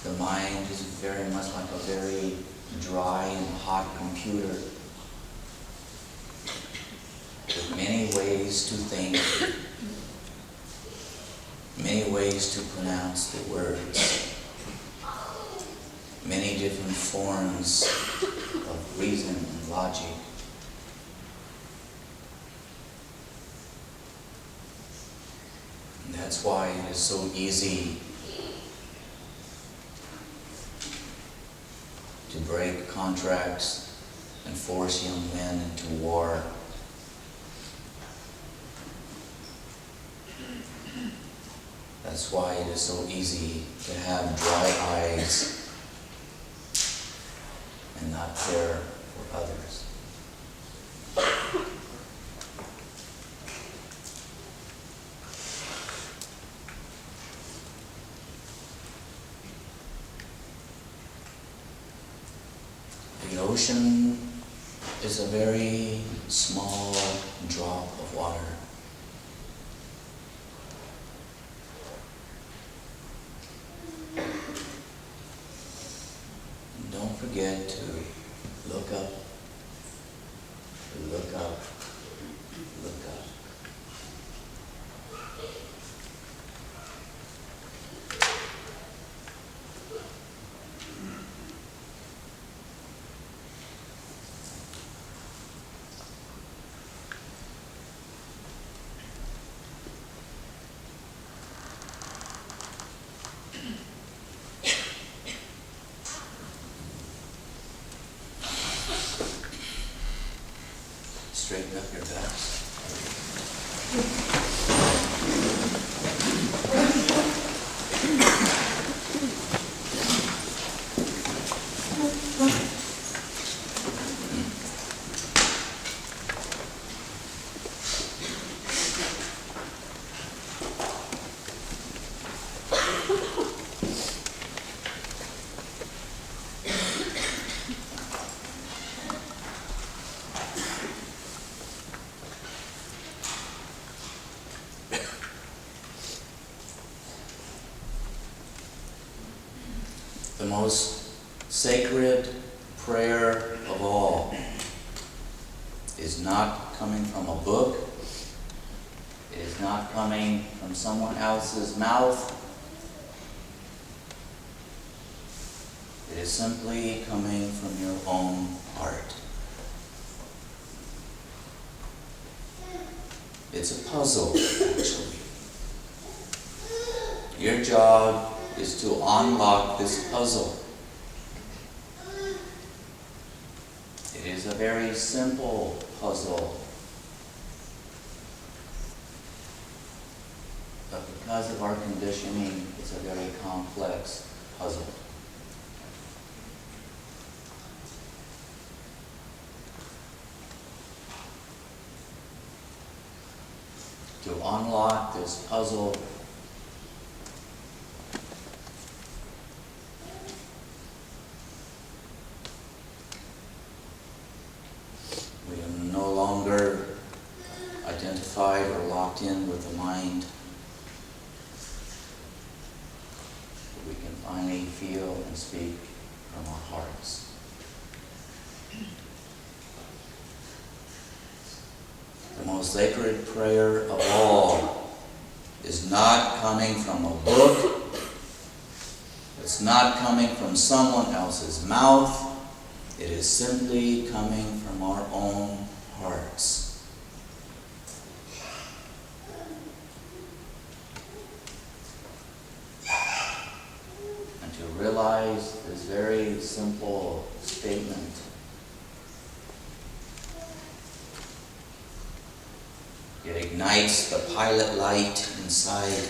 The mind is very much like a very dry and hot computer, with many ways to think, many ways to pronounce the words, many different forms of reason and logic. And that's why it is so easy to break contracts and force young men into war. That's why it is so easy to have dry eyes and not care for others. The ocean is a very small drop of water. And don't forget to look up, look up, look up. Straighten up your backs. The most sacred prayer of all is not coming from a book. It is not coming from someone else's mouth. It is simply coming from your own heart. It's a puzzle, actually. Your job is to unlock this puzzle. It is a very simple puzzle. But because of our conditioning, it's a very complex puzzle. To unlock this puzzle, we are no longer identified or locked in with the mind. We can finally feel and speak from our hearts. The most sacred prayer of all is not coming from a book. It's not coming from someone else's mouth. It is simply coming from our own hearts. And to realize this very simple statement, it ignites the pilot light inside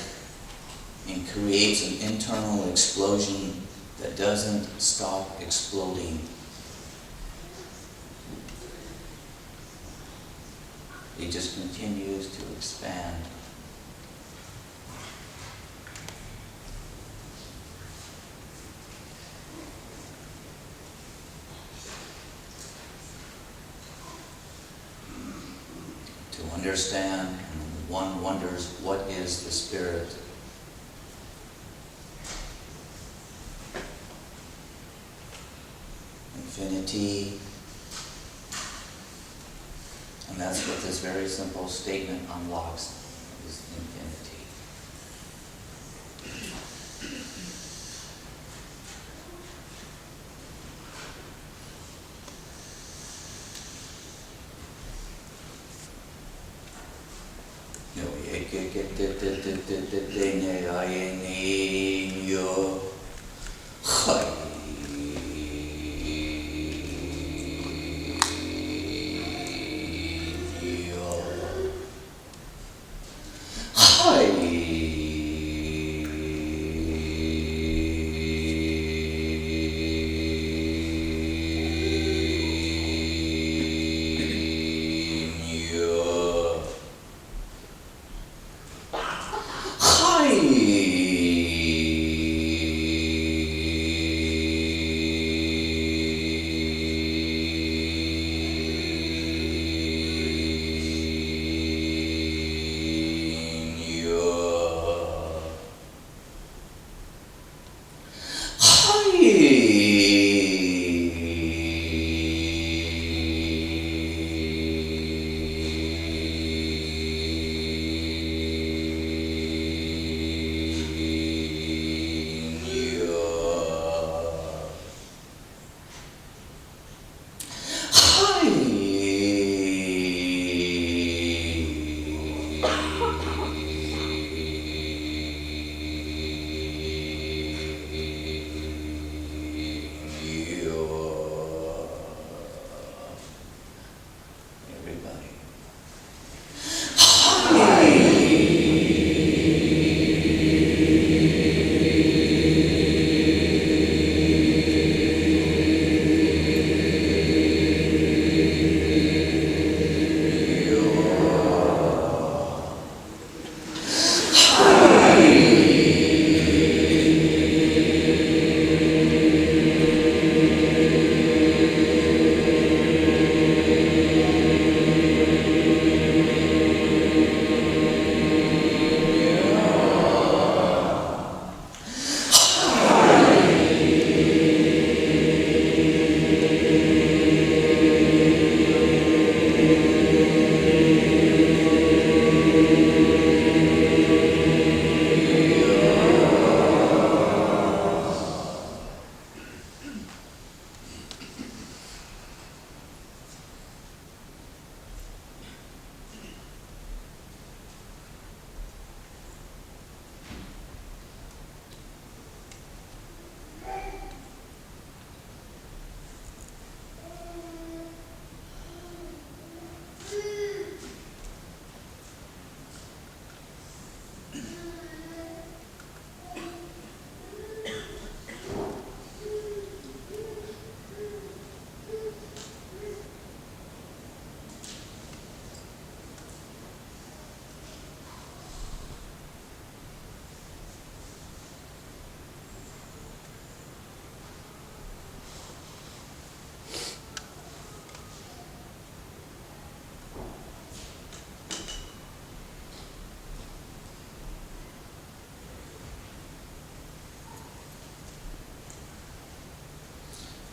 and creates an internal explosion that doesn't stop exploding. It just continues to expand. To understand, one wonders, what is the Spirit? Infinity. And that's what this very simple statement unlocks, is infinity.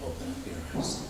Open up your eyes.